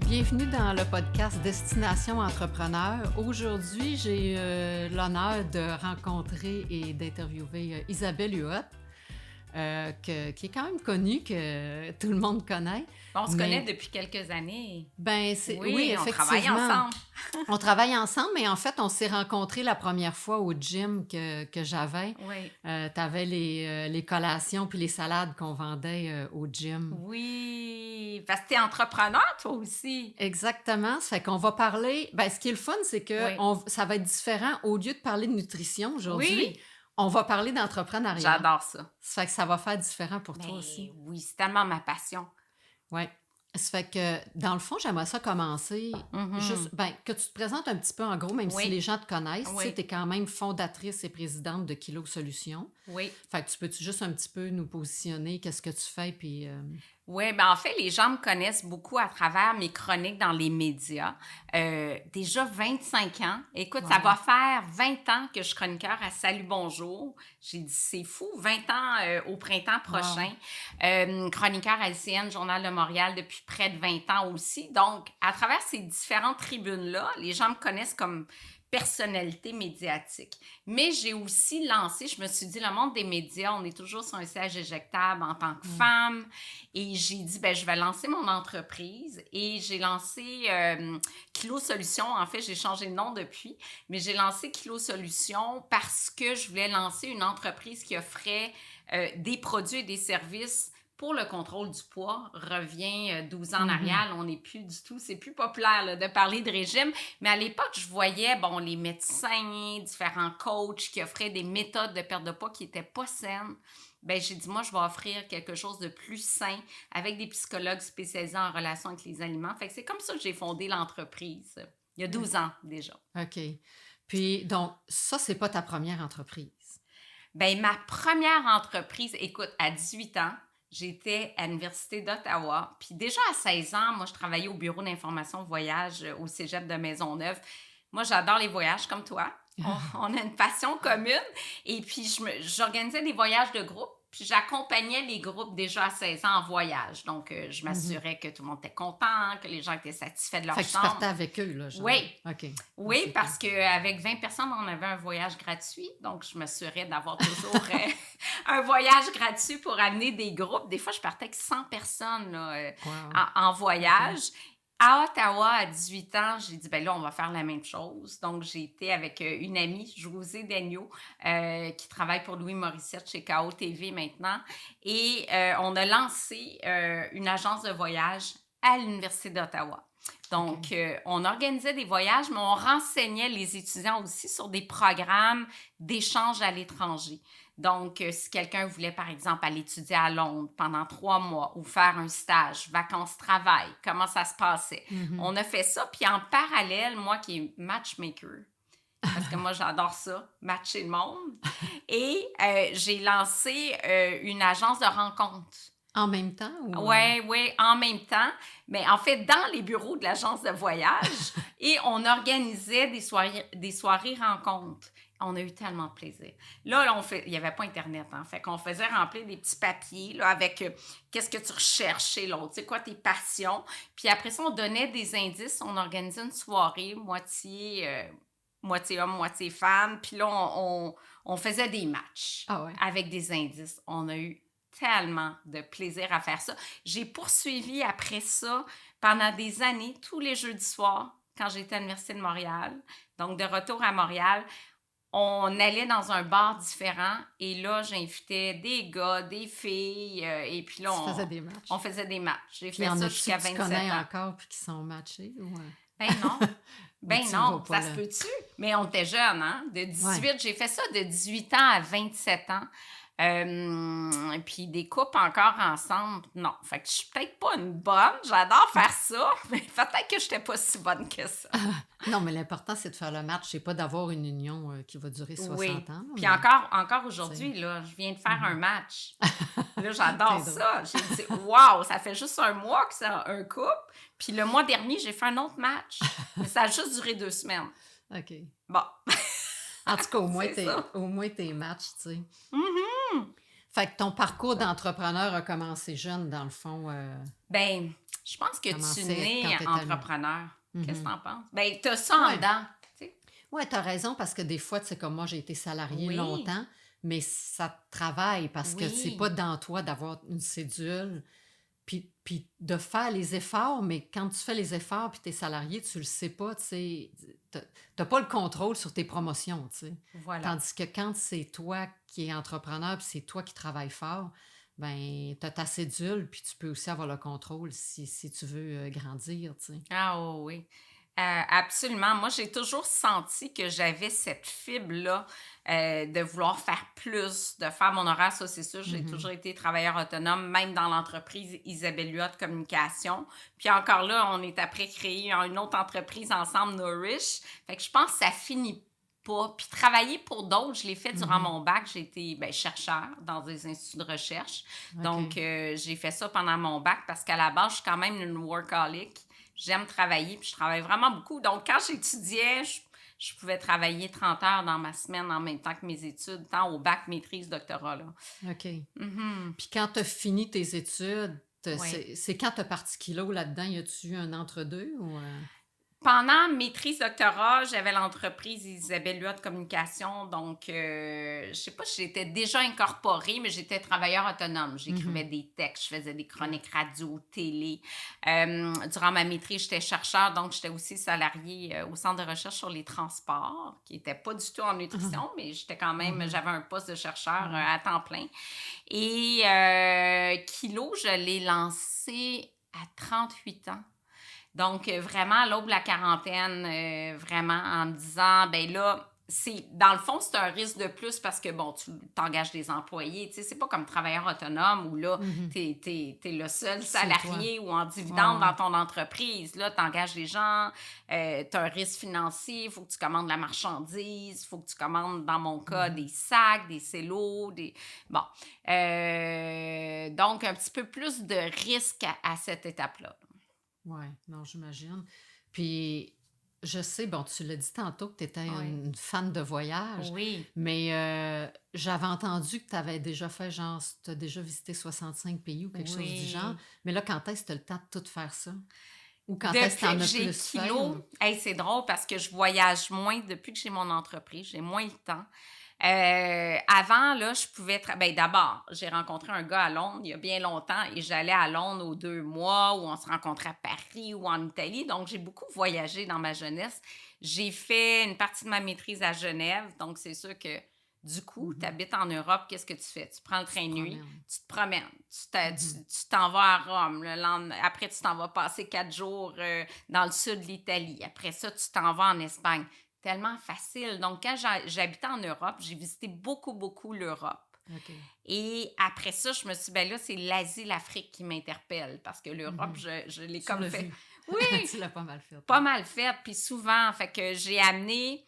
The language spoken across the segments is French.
Bienvenue dans le podcast Destination Entrepreneur. Aujourd'hui, j'ai l'honneur de rencontrer et d'interviewer Isabelle Huot, qui est quand même connue, que tout le monde connaît. On se connaît depuis quelques années. Oui, effectivement. On travaille ensemble. On travaille ensemble, mais en fait, on s'est rencontrés la première fois au gym que j'avais. Oui. Tu avais les collations puis les salades qu'on vendait au gym. Oui, parce que tu es entrepreneur, toi aussi. Exactement. Ça fait qu'on va parler... ce qui est le fun, c'est que ça va être différent. Au lieu de parler de nutrition aujourd'hui, on va parler d'entrepreneuriat. J'adore ça. Ça fait que ça va faire différent pour toi aussi. Oui, c'est tellement ma passion. Oui. Ça fait que, dans le fond, j'aimerais ça commencer juste, que tu te présentes un petit peu en gros, même si les gens te connaissent. Tu es quand même fondatrice et présidente de Kilo Solutions. Oui. Fait que tu peux juste un petit peu nous positionner, qu'est-ce que tu fais, puis... Oui, en fait, les gens me connaissent beaucoup à travers mes chroniques dans les médias. Déjà 25 ans. Écoute, ça va faire 20 ans que je suis chroniqueur à Salut Bonjour. J'ai dit, c'est fou, 20 ans au printemps prochain. Chroniqueur à LCN, Journal de Montréal, depuis près de 20 ans aussi. Donc, à travers ces différentes tribunes-là, les gens me connaissent comme personnalité médiatique. Mais j'ai aussi lancé, je me suis dit, le monde des médias, on est toujours sur un siège éjectable en tant que femme. Et j'ai dit, je vais lancer mon entreprise. Et j'ai lancé Kilo Solutions. En fait, j'ai changé de nom depuis. Mais j'ai lancé Kilo Solutions parce que je voulais lancer une entreprise qui offrait des produits et des services pour le contrôle du poids. Revient 12 ans en arrière, on n'est plus du tout, c'est plus populaire là, de parler de régime, mais à l'époque, je voyais les médecins, différents coachs qui offraient des méthodes de perte de poids qui n'étaient pas saines. J'ai dit, moi, je vais offrir quelque chose de plus sain avec des psychologues spécialisés en relation avec les aliments. Fait que c'est comme ça que j'ai fondé l'entreprise, il y a 12 ans déjà. OK. Puis, donc, ça, c'est pas ta première entreprise? Ma première entreprise, écoute, à 18 ans, j'étais à l'Université d'Ottawa. Puis déjà à 16 ans, moi, je travaillais au bureau d'information voyage au cégep de Maisonneuve. Moi, j'adore les voyages comme toi. On a une passion commune. Et puis, j'organisais des voyages de groupe. Puis, j'accompagnais les groupes déjà à 16 ans en voyage. Donc, je m'assurais que tout le monde était content, que les gens étaient satisfaits de leur chambre. Fait que tu partais avec eux, là, genre. Oui. OK. Oui, parce qu'avec 20 personnes, on avait un voyage gratuit. Donc, je m'assurais d'avoir toujours un voyage gratuit pour amener des groupes. Des fois, je partais avec 100 personnes là, en voyage. Okay. À Ottawa, à 18 ans, j'ai dit, là, on va faire la même chose. Donc, j'ai été avec une amie, Josée Daigneault, qui travaille pour Louis Morissette chez KO TV maintenant. Et on a lancé une agence de voyage à l'Université d'Ottawa. Donc, on organisait des voyages, mais on renseignait les étudiants aussi sur des programmes d'échange à l'étranger. Donc, si quelqu'un voulait, par exemple, aller étudier à Londres pendant 3 mois ou faire un stage, vacances-travail, comment ça se passait? On a fait ça. Puis en parallèle, moi qui est matchmaker, parce que moi, j'adore ça, matcher le monde, et j'ai lancé une agence de rencontres. En même temps? Oui, en même temps. Mais en fait, dans les bureaux de l'agence de voyage, et on organisait des soirées rencontres. On a eu tellement de plaisir. Là, il n'y avait pas Internet, hein. Fait qu'on faisait remplir des petits papiers là, avec qu'est-ce que tu recherches chez l'autre, c'est quoi tes passions. Puis après ça, on donnait des indices. On organisait une soirée, moitié homme, moitié femme. Puis là, on faisait des matchs avec des indices. On a eu tellement de plaisir à faire ça. J'ai poursuivi après ça pendant des années, tous les jeudis soirs, quand j'étais à l'Université de Montréal. Donc, de retour à Montréal, on allait dans un bar différent et là, j'invitais des gars, des filles et puis là, on faisait des matchs. J'ai fait ça jusqu'à 27 ans. Tu connais encore puis qui sont matchés? Ou... non. Non, ça se peut-tu? Mais on était jeunes, hein? De 18, j'ai fait ça de 18 ans à 27 ans. Puis des couples encore ensemble, non. Fait que je suis peut-être pas une bonne, j'adore faire ça, mais peut-être que je n'étais pas si bonne que ça. Non, mais l'important, c'est de faire le match, c'est pas d'avoir une union qui va durer 60 ans. Puis encore aujourd'hui, là, je viens de faire un match. Là, j'adore ça. J'ai dit, wow, ça fait juste 1 mois que c'est un couple. Puis le mois dernier, j'ai fait un autre match. Mais ça a juste duré 2 semaines. OK. Bon. En tout cas, au moins tes matchs, tu sais. Fait que ton parcours d'entrepreneur a commencé jeune, dans le fond. Ben, je pense que tu Commençait nais quand t'étais entrepreneur. Qu'est-ce que Mhm. t'en penses? Ben, t'as ça en Ouais. dedans, tu sais. Ouais, t'as raison, parce que des fois, tu sais, comme moi, j'ai été salariée Oui, longtemps, mais ça te travaille parce que c'est pas oui, dans toi d'avoir une cédule, puis de faire les efforts, mais quand tu fais les efforts puis t'es salarié, tu le sais pas, tu sais, t'as pas le contrôle sur tes promotions, tu sais. voilà. Tandis que quand c'est toi qui es entrepreneur puis c'est toi qui travailles fort, ben t'as ta cédule puis tu peux aussi avoir le contrôle si tu veux grandir, tu sais. Ah oh, oui. Absolument. Moi, j'ai toujours senti que j'avais cette fibre-là de vouloir faire plus, de faire mon horaire. Ça, c'est sûr, j'ai Mhm. toujours été travailleur autonome, même dans l'entreprise Isabelle Huot Communication. Puis encore là, on est après créer une autre entreprise ensemble, Nourish. Fait que je pense que ça finit pas. Puis travailler pour d'autres, je l'ai fait durant Mhm. mon bac. J'ai été chercheur dans des instituts de recherche. Donc, OK. j'ai fait ça pendant mon bac parce qu'à la base, je suis quand même une workaholic. J'aime travailler, puis je travaille vraiment beaucoup. Donc, quand j'étudiais, je pouvais travailler 30 heures dans ma semaine en même temps que mes études, tant au bac, maîtrise, doctorat. Là. OK. Mhm. Puis quand tu as fini tes études, Oui. c'est quand tu as parti kilo là-dedans? Y a-tu eu un entre-deux ou... Pendant maîtrise doctorat, j'avais l'entreprise Isabelle Huot Communication. Donc, je sais pas si j'étais déjà incorporée, mais j'étais travailleur autonome. J'écrivais Mhm. des textes, je faisais des OK. chroniques radio, télé. Durant ma maîtrise, j'étais chercheur, donc j'étais aussi salariée au Centre de recherche sur les transports, qui n'était pas du tout en nutrition, mais j'étais quand même, Mhm. j'avais un poste de chercheur Ouais. à temps plein. Et Kilo, je l'ai lancé à 38 ans. Donc, vraiment, à l'aube de la quarantaine, vraiment, en me disant, ben là, dans le fond, c'est un risque de plus parce que, bon, tu t'engages des employés, tu sais, c'est pas comme travailleur autonome où là, Mhm. t'es le seul C'est toi. salarié ou en Ouais, dividende ouais. dans ton entreprise. Là, t'engages des gens, t'as un risque financier, il faut que tu commandes la marchandise, il faut que tu commandes, dans mon cas, des Mhm. sacs, des cellos, des... Bon. Donc, un petit peu plus de risque à cette étape-là. Ouais, non, j'imagine. Puis, je sais, bon, tu l'as dit tantôt que tu étais Oui. une fan de voyage, Oui. mais j'avais entendu que tu avais déjà fait, genre, tu as déjà visité 65 pays ou quelque chose du genre. Oui. Mais là, quand est-ce que tu as le temps de tout faire ça? Ou quand est-ce que tu Depuis en que as j'ai plus fait? Kilo, Ou... hey, c'est drôle parce que je voyage moins depuis que j'ai mon entreprise, j'ai moins le temps. Avant, là, je pouvais... ben, d'abord, j'ai rencontré un gars à Londres il y a bien longtemps et j'allais à Londres aux 2 mois où on se rencontrait à Paris ou en Italie. Donc, j'ai beaucoup voyagé dans ma jeunesse. J'ai fait une partie de ma maîtrise à Genève. Donc, c'est sûr que du coup, tu Mhm. habites en Europe, qu'est-ce que tu fais? Tu prends le Tu te train de nuit, promènes. tu te promènes, Mhm. tu t'en vas à Rome. Le lendemain, après, tu t'en vas passer 4 jours dans le sud de l'Italie. Après ça, tu t'en vas en Espagne. Tellement facile. Donc, quand j'habitais en Europe, j'ai visité beaucoup, beaucoup l'Europe. OK. Et après ça, je me suis dit, ben là, c'est l'Asie, l'Afrique qui m'interpelle parce que l'Europe, Mhm. je l'ai Tu comme l'as fait. vu. Oui, Tu l'as pas mal fait, pas ouais. mal fait, puis souvent. Fait que j'ai amené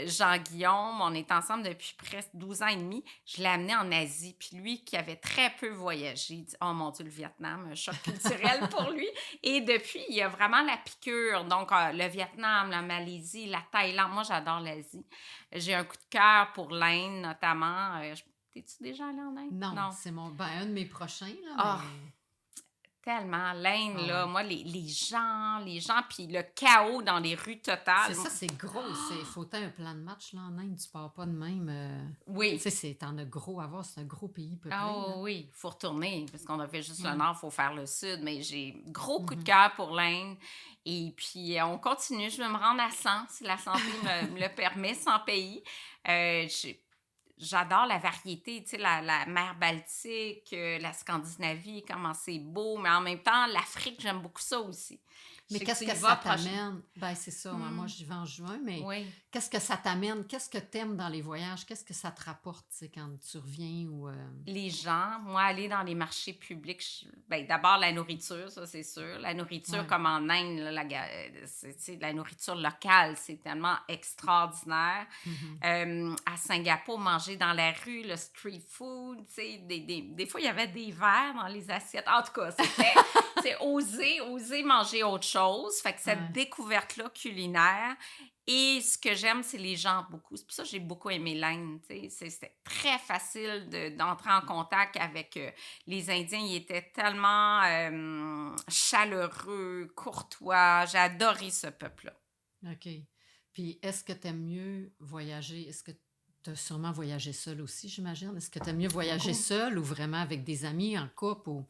Jean-Guillaume, on est ensemble depuis presque 12 ans et demi. Je l'ai amené en Asie, puis lui qui avait très peu voyagé, il dit, oh mon Dieu, le Vietnam, un choc culturel pour lui. Et depuis, il y a vraiment la piqûre. Donc, le Vietnam, la Malaisie, la Thaïlande. Moi, j'adore l'Asie. J'ai un coup de cœur pour l'Inde, notamment. T'es-tu déjà allé en Inde? Non, Non. c'est un de mes prochains, là, Ah, mais... tellement. L'Inde, Ah là, ouais. moi, les gens, puis le chaos dans les rues C'est totales. ça, c'est gros. Il faut t'as un plan de match là, en Inde. Tu pars pas de même. Tu Oui. sais, t'en as gros à voir. C'est un gros pays peuplé, là. Oh oui, il faut retourner, parce qu'on a fait juste le Ouais. nord, il faut faire le sud, mais j'ai gros coup de Mhm. cœur pour l'Inde. Et puis, on continue. Je vais me rendre à 100, si la santé me le permet, 100 pays. Euh, j'ai- J'adore la variété, tu sais, la mer Baltique, la Scandinavie, comment c'est beau, mais en même temps, l'Afrique, j'aime beaucoup ça aussi. Je Mais sais que tu qu'est-ce y que vas ça prochain. t'amène? Ben, c'est ça. Moi, Hmm, j'y vais en juin, mais oui. qu'est-ce que ça t'amène? Qu'est-ce que t'aimes dans les voyages? Qu'est-ce que ça te rapporte, tu sais, quand tu reviens ou... Les gens, moi, aller dans les marchés publics, ben, d'abord la nourriture, ça c'est sûr. La nourriture Ouais. comme en Inde, là, tu sais, la nourriture locale, c'est tellement extraordinaire. Mhm. À Singapour, manger dans la rue, le street food, tu sais, des fois il y avait des verres dans les assiettes. En tout cas, c'était c'est oser manger autre chose. Fait que cette Ouais. découverte-là culinaire. Et ce que j'aime, c'est les gens beaucoup. C'est pour ça que j'ai beaucoup aimé l'Inde, tu sais. C'était très facile d'entrer en contact avec les Indiens. Ils étaient tellement chaleureux, courtois. J'ai adoré ce peuple-là. OK. Puis, est-ce que tu aimes mieux voyager? Est-ce que tu as sûrement voyagé seul aussi, j'imagine? Est-ce que tu aimes mieux voyager Beaucoup. seul ou vraiment avec des amis, en couple ou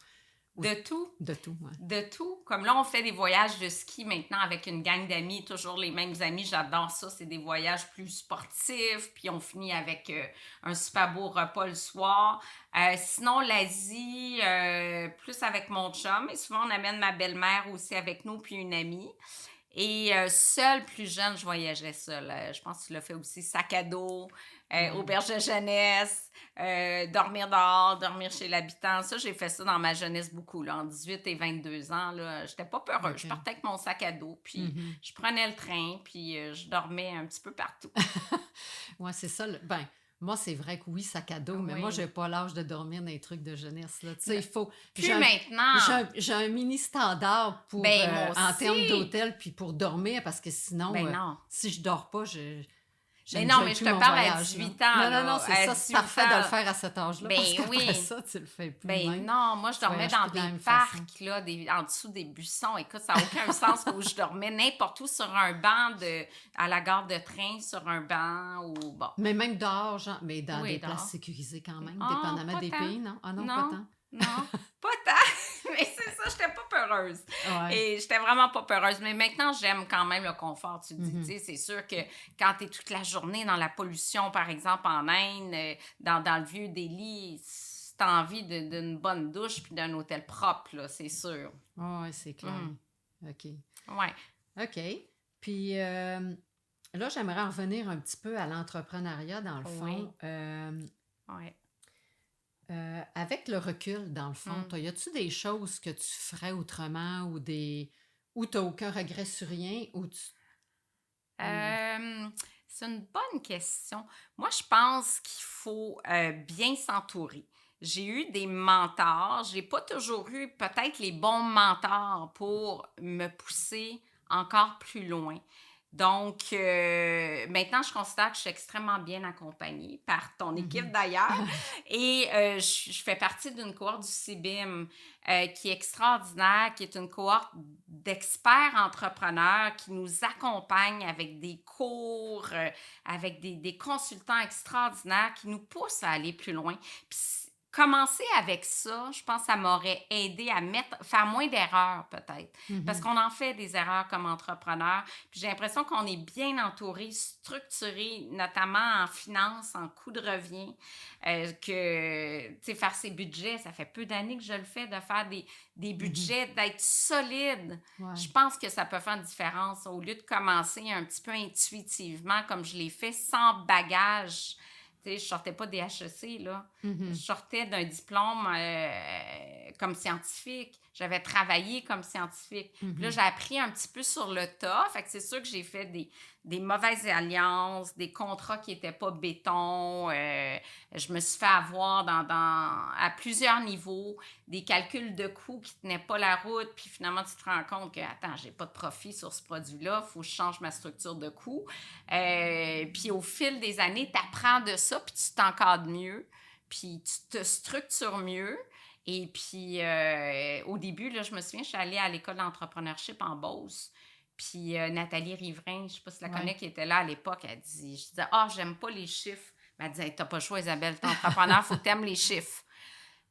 De tout. de tout? Ouais. De tout. Comme là, on fait des voyages de ski maintenant avec une gang d'amis, toujours les mêmes amis. J'adore ça. C'est des voyages plus sportifs. Puis on finit avec un super beau repas le soir. Sinon, l'Asie, plus avec mon chum. Et souvent, on amène ma belle-mère aussi avec nous, puis une amie. Et seule, plus jeune, je voyageais seule. Je pense que tu l'as fait aussi. Sac à dos, Ouais. auberge de jeunesse, dormir dehors, dormir chez l'habitant. Ça, j'ai fait ça dans ma jeunesse beaucoup. Là, en 18 et 22 ans, là, j'étais pas peureuse. OK. Je partais avec mon sac à dos, puis Mhm. je prenais le train, puis je dormais un petit peu partout. Ouais, c'est ça. Ben, moi, c'est vrai que oui, sac à dos, mais moi, Oui. j'ai pas l'âge de dormir dans les trucs de jeunesse, là. Tu sais, il faut... Plus maintenant. J'ai un mini standard pour, Ben, moi en termes aussi. d'hôtel, puis pour dormir, parce que sinon, Ben non. si je dors pas, Mais j'aime non, déjà mais je plus te mon parle à voyage, là. 18 ans, Non, non, non, là. c'est À ça, c'est 18 parfait de le ans. faire à cet âge-là, parce Ben qu'après oui. ça, tu le fais plus de Ben même. non, moi je Tu dormais voyages dans plus de la des même façon. parcs, là, en dessous des buissons. Écoute, ça n'a aucun sens où je dormais n'importe où sur un banc à la gare de train, sur un banc ou bon. Mais même dehors, genre, mais dans Oui, des places dehors. sécurisées quand même, Ah, dépendamment pas des tant. pays, non? Ah non, pas Non, tant. non, pas tant. Mais c'est ça, j'étais pas peureuse. Ouais. Et j'étais vraiment pas peureuse. Mais maintenant, j'aime quand même le confort. Tu te dis, Mhm. tu sais, c'est sûr que quand tu es toute la journée dans la pollution, par exemple, en Inde, dans le vieux Delhi, tu as envie d'une bonne douche puis d'un hôtel propre, là, c'est sûr. Ouais, c'est clair. Mm. OK. Ouais. OK. Puis là, j'aimerais en revenir un petit peu à l'entrepreneuriat, dans le Oui. fond. Ouais. Avec le recul, dans le fond, Mm. y a-tu des choses que tu ferais autrement ou où tu n'as aucun regret sur rien ou tu... ou- C'est une bonne question. Moi, je pense qu'il faut bien s'entourer. J'ai eu des mentors. J'ai pas toujours eu peut-être les bons mentors pour me pousser encore plus loin. Donc, maintenant, je considère que je suis extrêmement bien accompagnée par ton équipe Mhm. d'ailleurs. Et je fais partie d'une cohorte du CIBIM qui est extraordinaire, qui est une cohorte d'experts entrepreneurs qui nous accompagnent avec des cours, avec des consultants extraordinaires qui nous poussent à aller plus loin. Puis, commencer avec ça, je pense que ça m'aurait aidé à faire moins d'erreurs peut-être. Parce Mhm. qu'on en fait des erreurs comme entrepreneur. Puis j'ai l'impression qu'on est bien entouré, structuré, notamment en finance, en coût de revient. Que, tu sais, faire ses budgets, ça fait peu d'années que je le fais, de faire des budgets, d'être solide. Ouais. Je pense que ça peut faire une différence au lieu de commencer un petit peu intuitivement comme je l'ai fait, sans bagage. Tu sais, je sortais pas des HEC, là. Mhm. Je sortais d'un diplôme comme scientifique. J'avais travaillé comme scientifique. Puis là, Mhm. j'ai appris un petit peu sur le tas. Fait que c'est sûr que j'ai fait des mauvaises alliances, des contrats qui n'étaient pas béton. Je me suis fait avoir à plusieurs niveaux, des calculs de coûts qui ne tenaient pas la route. Puis finalement, tu te rends compte que, attends, j'ai pas de profit sur ce produit-là. Il faut que je change ma structure de coûts. Puis au fil des années, tu apprends de ça, puis tu t'encadres mieux. Puis tu te structures mieux. Et puis, au début, là, je me souviens, je suis allée à l'école d'entrepreneurship en Beauce. Puis Nathalie Riverain, je ne sais pas si tu la connais, Ouais. qui était là à l'époque, je disais, j'aime pas les chiffres. Elle disait, t'as pas le choix, Isabelle, t'es entrepreneur, faut que t'aimes les chiffres.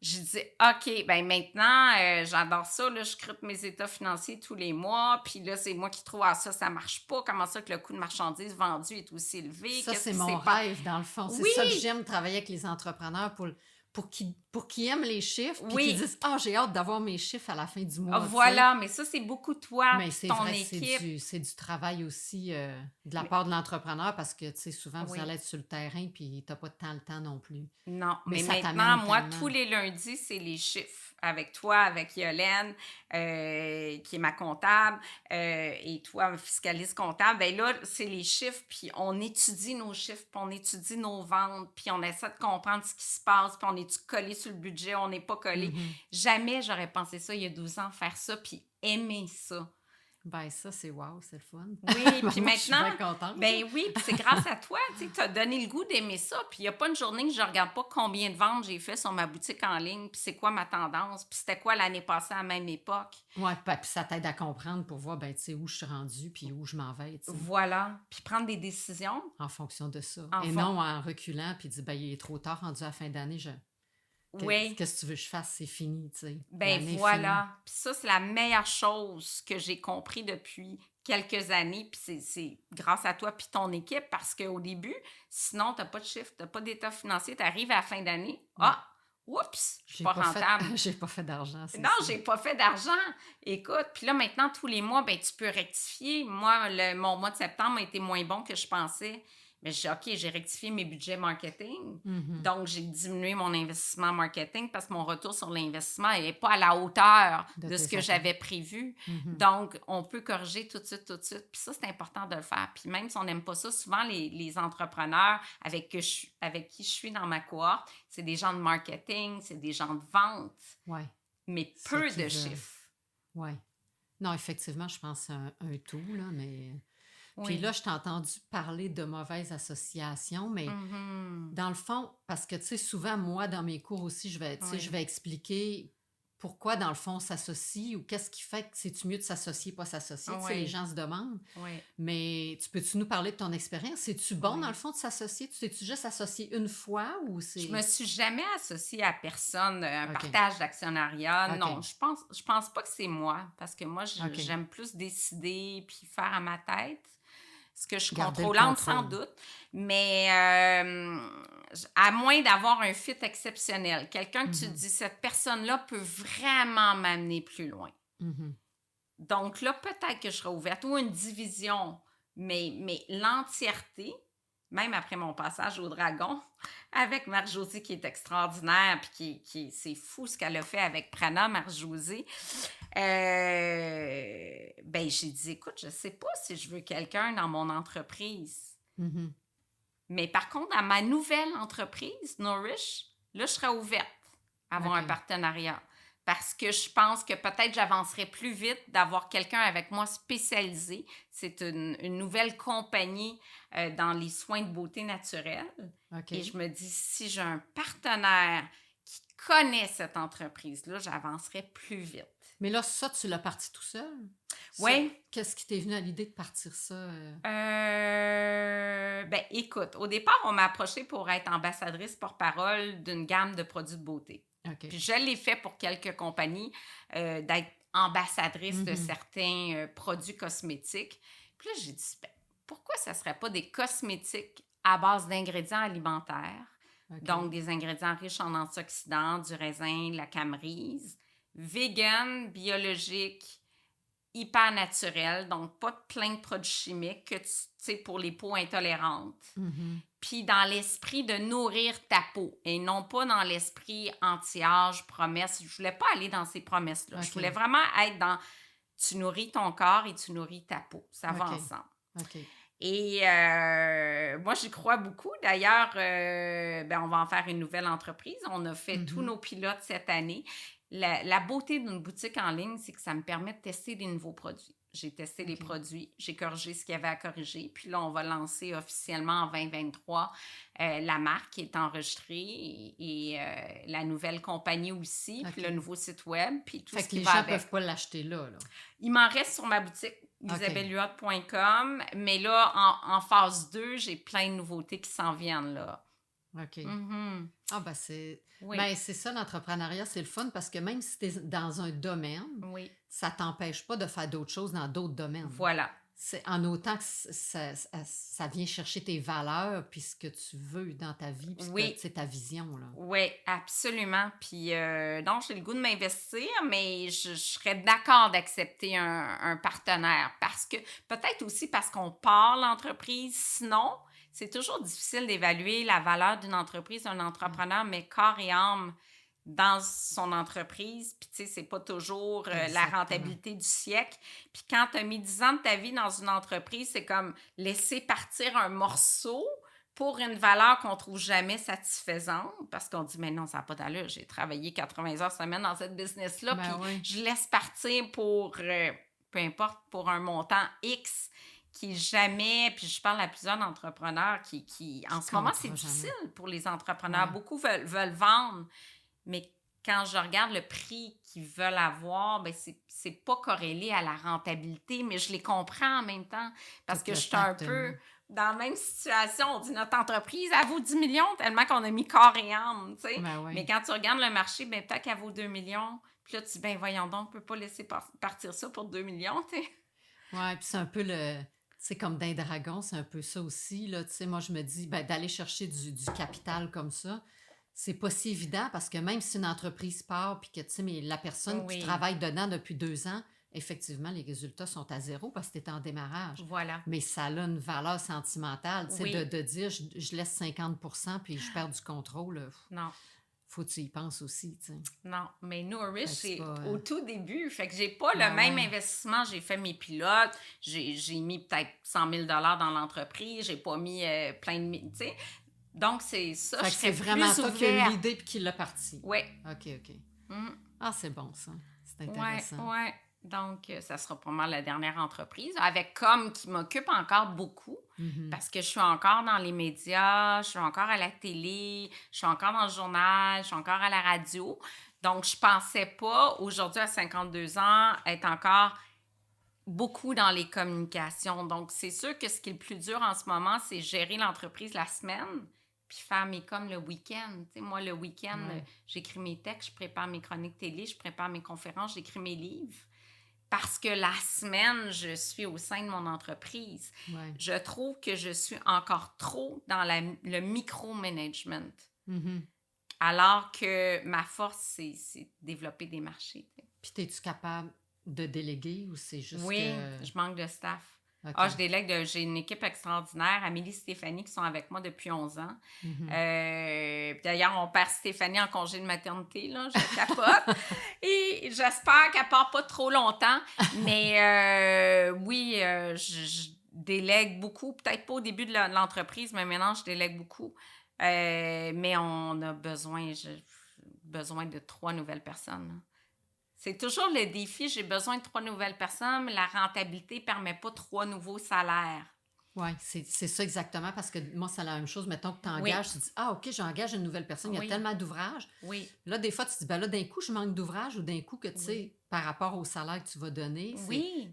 Je dis, OK, ben maintenant, j'adore ça, là, je scrute mes états financiers tous les mois, puis là, c'est moi qui trouve, ça marche pas. Comment ça que le coût de marchandise vendu est aussi élevé? Ça, Qu'est-ce c'est qui mon s'est pas... rêve, dans le fond. C'est Oui, ça que j'aime, travailler avec les entrepreneurs pour qu'ils aiment les chiffres, puis qu'ils oui. disent « Ah, j'ai hâte d'avoir mes chiffres à la fin du mois. » Voilà, mais ça, c'est beaucoup toi, Mais puis c'est ton vrai que équipe. c'est du travail aussi de la Mais- part de l'entrepreneur parce que, tu sais, souvent, vous Oui. allez être sur le terrain puis t'as pas tant le temps non plus. Non, Mais mais ça maintenant, t'amène moi, tellement. tous les lundis, c'est les chiffres. Avec toi, avec Yolène, qui est ma comptable, et toi, fiscaliste comptable. Ben là, c'est les chiffres, puis on étudie nos chiffres, puis on étudie nos ventes, puis on essaie de comprendre ce qui se passe, puis on est-tu collé sur le budget, on n'est pas collé. Mhm. Jamais j'aurais pensé ça il y a 12 ans, faire ça, puis aimer ça. Ben ça, c'est wow, c'est le fun. Oui, puis Moi, je suis bien maintenant, contente. ben oui, puis c'est grâce à toi, tu as donné le goût d'aimer ça. Puis il n'y a pas une journée que je regarde pas combien de ventes j'ai fait sur ma boutique en ligne, puis c'est quoi ma tendance, puis c'était quoi l'année passée à la même époque. Ouais, puis ça t'aide à comprendre pour voir, ben, tu sais, où je suis rendue puis où je m'en vais, tu sais, Voilà, puis prendre des décisions en fonction de ça. en Et fond. non en reculant puis dire, ben, il est trop tard, rendu à la fin d'année, Oui. qu'est-ce que tu veux que je fasse? C'est fini, tu sais. Ben L'année est finie. voilà. Puis ça, c'est la meilleure chose que j'ai compris depuis quelques années. Puis c'est grâce à toi puis ton équipe parce qu'au début, sinon, tu n'as pas de chiffre, tu n'as pas d'état financier, tu arrives à la fin d'année. Ouais. Ah, oups, je suis J'ai pas pas fait, rentable. j'ai pas fait d'argent, c'est Non, ça. j'ai pas fait d'argent. Écoute, puis là, maintenant, tous les mois, ben tu peux rectifier. Moi, mon mois de septembre a été moins bon que je pensais. Mais j'ai OK, j'ai rectifié mes budgets marketing. Mhm. Donc, j'ai diminué mon investissement marketing parce que mon retour sur l'investissement n'est pas à la hauteur De de ce tes que attentes. j'avais prévu. Mhm. Donc, on peut corriger tout de suite, tout de suite. Puis ça, c'est important de le faire. Puis même si on n'aime pas ça, souvent, les entrepreneurs avec qui je suis dans ma cohorte, c'est des gens de marketing, c'est des gens de vente, Ouais, mais ceux peu qui de veulent. chiffres. Ouais. Non, effectivement, je pense que c'est un tout, là, mais... Puis Oui. là, je t'ai entendu parler de mauvaise association, mais Mhm. dans le fond, parce que, tu sais, souvent, moi, dans mes cours aussi, je vais, tu sais, Oui. je vais expliquer pourquoi, dans le fond, on s'associe ou qu'est-ce qui fait que c'est-tu mieux de s'associer, pas s'associer. Tu sais, les Oui. gens se demandent. Oui. Mais tu nous parler de ton expérience? C'est-tu bon, Oui. dans le fond, de s'associer? Tu t'es-tu juste associé une fois ou c'est... Je me suis jamais associée à personne, un OK. partage d'actionnariat. OK. Non, je pense pas que c'est moi, parce que moi, OK. j'aime plus décider puis faire à ma tête. Ce que je suis Garder le contrôlante, sans contrôle. doute. Mais à moins d'avoir un fit exceptionnel, quelqu'un que tu te Mhm. dis, cette personne-là peut vraiment m'amener plus loin. Mhm. Donc là, peut-être que je serai ouverte ou une division, mais l'entièreté, même après mon passage au Dragon, avec Marc-Josée qui est extraordinaire, puis c'est fou ce qu'elle a fait avec Prana, Marc-Josée. Ben, j'ai dit, écoute, je sais pas si je veux quelqu'un dans mon entreprise. Mhm. Mais par contre, à ma nouvelle entreprise, Nourish, là, je serais ouverte à avoir OK. un partenariat. Parce que je pense que peut-être j'avancerais plus vite d'avoir quelqu'un avec moi spécialisé. C'est une nouvelle compagnie dans les soins de beauté naturelle. OK. Et je me dis, si j'ai un partenaire qui connaît cette entreprise-là, j'avancerais plus vite. Mais là, ça, tu l'as parti tout seul? Ça, Oui. qu'est-ce qui t'est venu à l'idée de partir ça? Ben, écoute, au départ, on m'a approché pour être ambassadrice porte-parole d'une gamme de produits de beauté. OK. Puis je l'ai fait pour quelques compagnies, d'être ambassadrice de Mhm. certains produits cosmétiques. Puis là, j'ai dit, ben, pourquoi ça ne serait pas des cosmétiques à base d'ingrédients alimentaires? OK. Donc, des ingrédients riches en antioxydants, du raisin, de la camerise, vegan, biologique, hyper naturel, donc pas plein de produits chimiques que tu sais pour les peaux intolérantes. Mhm. Puis dans l'esprit de nourrir ta peau et non pas dans l'esprit anti-âge, promesse. Je voulais pas aller dans ces promesses-là. Je OK. voulais vraiment être dans tu nourris ton corps et tu nourris ta peau. Ça va OK. ensemble. OK. Et moi, j'y crois beaucoup. D'ailleurs, ben, on va en faire une nouvelle entreprise. On a fait tous Mhm. nos pilotes cette année. La beauté d'une boutique en ligne, c'est que ça me permet de tester des nouveaux produits. J'ai testé les OK. produits, j'ai corrigé ce qu'il y avait à corriger. Puis là, on va lancer officiellement en 2023 la marque qui est enregistrée et la nouvelle compagnie aussi, OK. puis le nouveau site web, puis tout Fait ce que qui les va gens avec. peuvent pas l'acheter là. Il m'en reste sur ma boutique, isabellehuot.com, mais là, en phase 2, j'ai plein de nouveautés qui s'en viennent là. OK. Mhm. Ah, ben c'est... Oui, Ben, c'est ça, l'entrepreneuriat, c'est le fun parce que même si tu es dans un domaine, oui, ça t'empêche pas de faire d'autres choses dans d'autres domaines. voilà. C'est en autant que ça vient chercher tes valeurs puis ce que tu veux dans ta vie puis Oui. c'est ta vision, là. Oui, absolument. Puis, donc, j'ai le goût de m'investir, mais je serais d'accord d'accepter un partenaire parce que, peut-être aussi parce qu'on part l'entreprise. Sinon, c'est toujours difficile d'évaluer la valeur d'une entreprise, d'un entrepreneur, mais corps et âme dans son entreprise. Puis, tu sais, c'est pas toujours la Exactement. rentabilité du siècle. Puis, quand tu as mis 10 ans de ta vie dans une entreprise, c'est comme laisser partir un morceau pour une valeur qu'on trouve jamais satisfaisante, parce qu'on dit, mais non, ça n'a pas d'allure, j'ai travaillé 80 heures semaine dans cette business-là, Ben puis oui. je laisse partir pour peu importe, pour un montant X qui jamais, puis je parle à plusieurs entrepreneurs qui en ce moment, c'est difficile pour les entrepreneurs. Ouais. Beaucoup veulent vendre, mais quand je regarde le prix qu'ils veulent avoir, ben c'est pas corrélé à la rentabilité, mais je les comprends en même temps parce que je suis un peu dans la même situation. On dit notre entreprise, elle vaut 10 millions tellement qu'on a mis corps et âme, tu sais. Ben oui. Mais quand tu regardes le marché, ben peut-être qu'elle vaut 2 millions. Puis là, tu dis, ben voyons donc, on peut pas laisser partir ça pour 2 millions, tu sais. Oui, puis c'est un peu le... C'est comme d'un dragon, c'est un peu ça aussi, là. Tu sais, moi, je me dis, ben, d'aller chercher du capital comme ça, c'est pas si évident parce que même si une entreprise part puis que, tu sais, mais la personne qui travaille dedans depuis 2 ans, effectivement, les résultats sont à zéro parce que tu es en démarrage. Voilà. Mais ça a une valeur sentimentale, tu sais, de dire, je laisse 50% puis je perds du contrôle. Non. Faut que tu y penses aussi, tu sais. Non, mais Nourish, c'est au tout début. Fait que j'ai pas le même investissement. J'ai fait mes pilotes. J'ai mis peut-être 100 000 dans l'entreprise. J'ai pas mis plein de... Tu sais, donc, c'est ça. Fait que c'est vraiment toi qui as eu l'idée et qui l'a parti. Oui. OK. Ah, c'est bon, ça. C'est intéressant. Oui. Donc, ça sera pour moi la dernière entreprise. Avec Comme qui m'occupe encore beaucoup parce que je suis encore dans les médias, je suis encore à la télé, je suis encore dans le journal, je suis encore à la radio. Donc, je pensais pas, aujourd'hui, à 52 ans, être encore beaucoup dans les communications. Donc, c'est sûr que ce qui est le plus dur en ce moment, c'est gérer l'entreprise la semaine puis faire mes coms le week-end. Tu sais, moi, le week-end, j'écris mes textes, je prépare mes chroniques télé, je prépare mes conférences, j'écris mes livres. Parce que la semaine, je suis au sein de mon entreprise. Ouais. Je trouve que je suis encore trop dans le micro-management. Alors que ma force, c'est développer des marchés. Puis, es-tu capable de déléguer ou c'est juste je manque de staff. Okay. Je délègue. J'ai une équipe extraordinaire, Amélie et Stéphanie, qui sont avec moi depuis 11 ans. D'ailleurs, on perd Stéphanie en congé de maternité, là, je capote. Et j'espère qu'elle part pas trop longtemps. Mais oui, je délègue beaucoup. Peut-être pas au début de l'entreprise, mais maintenant, je délègue beaucoup. Mais on a besoin de 3 nouvelles personnes. Là. C'est toujours le défi. J'ai besoin de 3 nouvelles personnes, mais la rentabilité ne permet pas 3 nouveaux salaires. Oui, c'est ça exactement, parce que moi, c'est la même chose. Mettons que tu engages, tu dis, ah, OK, j'engage une nouvelle personne, il y a tellement d'ouvrages. Oui. Là, des fois, tu te dis, ben là, d'un coup, je manque d'ouvrages ou d'un coup que, tu sais, par rapport au salaire que tu vas donner,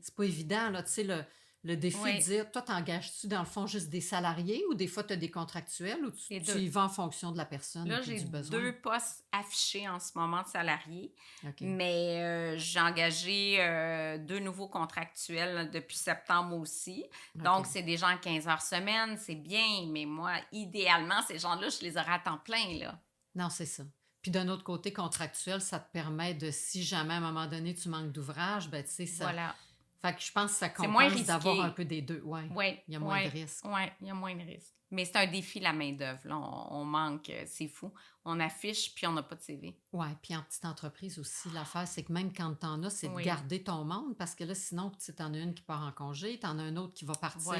c'est pas évident, là, tu sais, le défi de dire, toi, t'engages-tu dans le fond juste des salariés ou des fois, tu as des contractuels ou tu y vas en fonction de la personne? Là, j'ai 2 postes affichés en ce moment de salariés, mais j'ai engagé 2 nouveaux contractuels depuis septembre aussi. Donc, c'est des gens à 15 heures semaine, c'est bien, mais moi, idéalement, ces gens-là, je les aurais à temps plein, là. Non, c'est ça. Puis d'un autre côté, contractuel, ça te permet de, si jamais à un moment donné, tu manques d'ouvrage, ben tu sais, ça... Voilà. Fait que je pense que ça compense d'avoir un peu des deux. Oui, il y a moins de risques. Oui, il y a moins de risques. Mais c'est un défi, la main-d'œuvre. Là, on manque, c'est fou. On affiche, puis on n'a pas de CV. Oui, puis en petite entreprise aussi, l'affaire, c'est que même quand tu en as, c'est de garder ton monde, parce que là, sinon, tu en as une qui part en congé, tu en as un autre qui va partir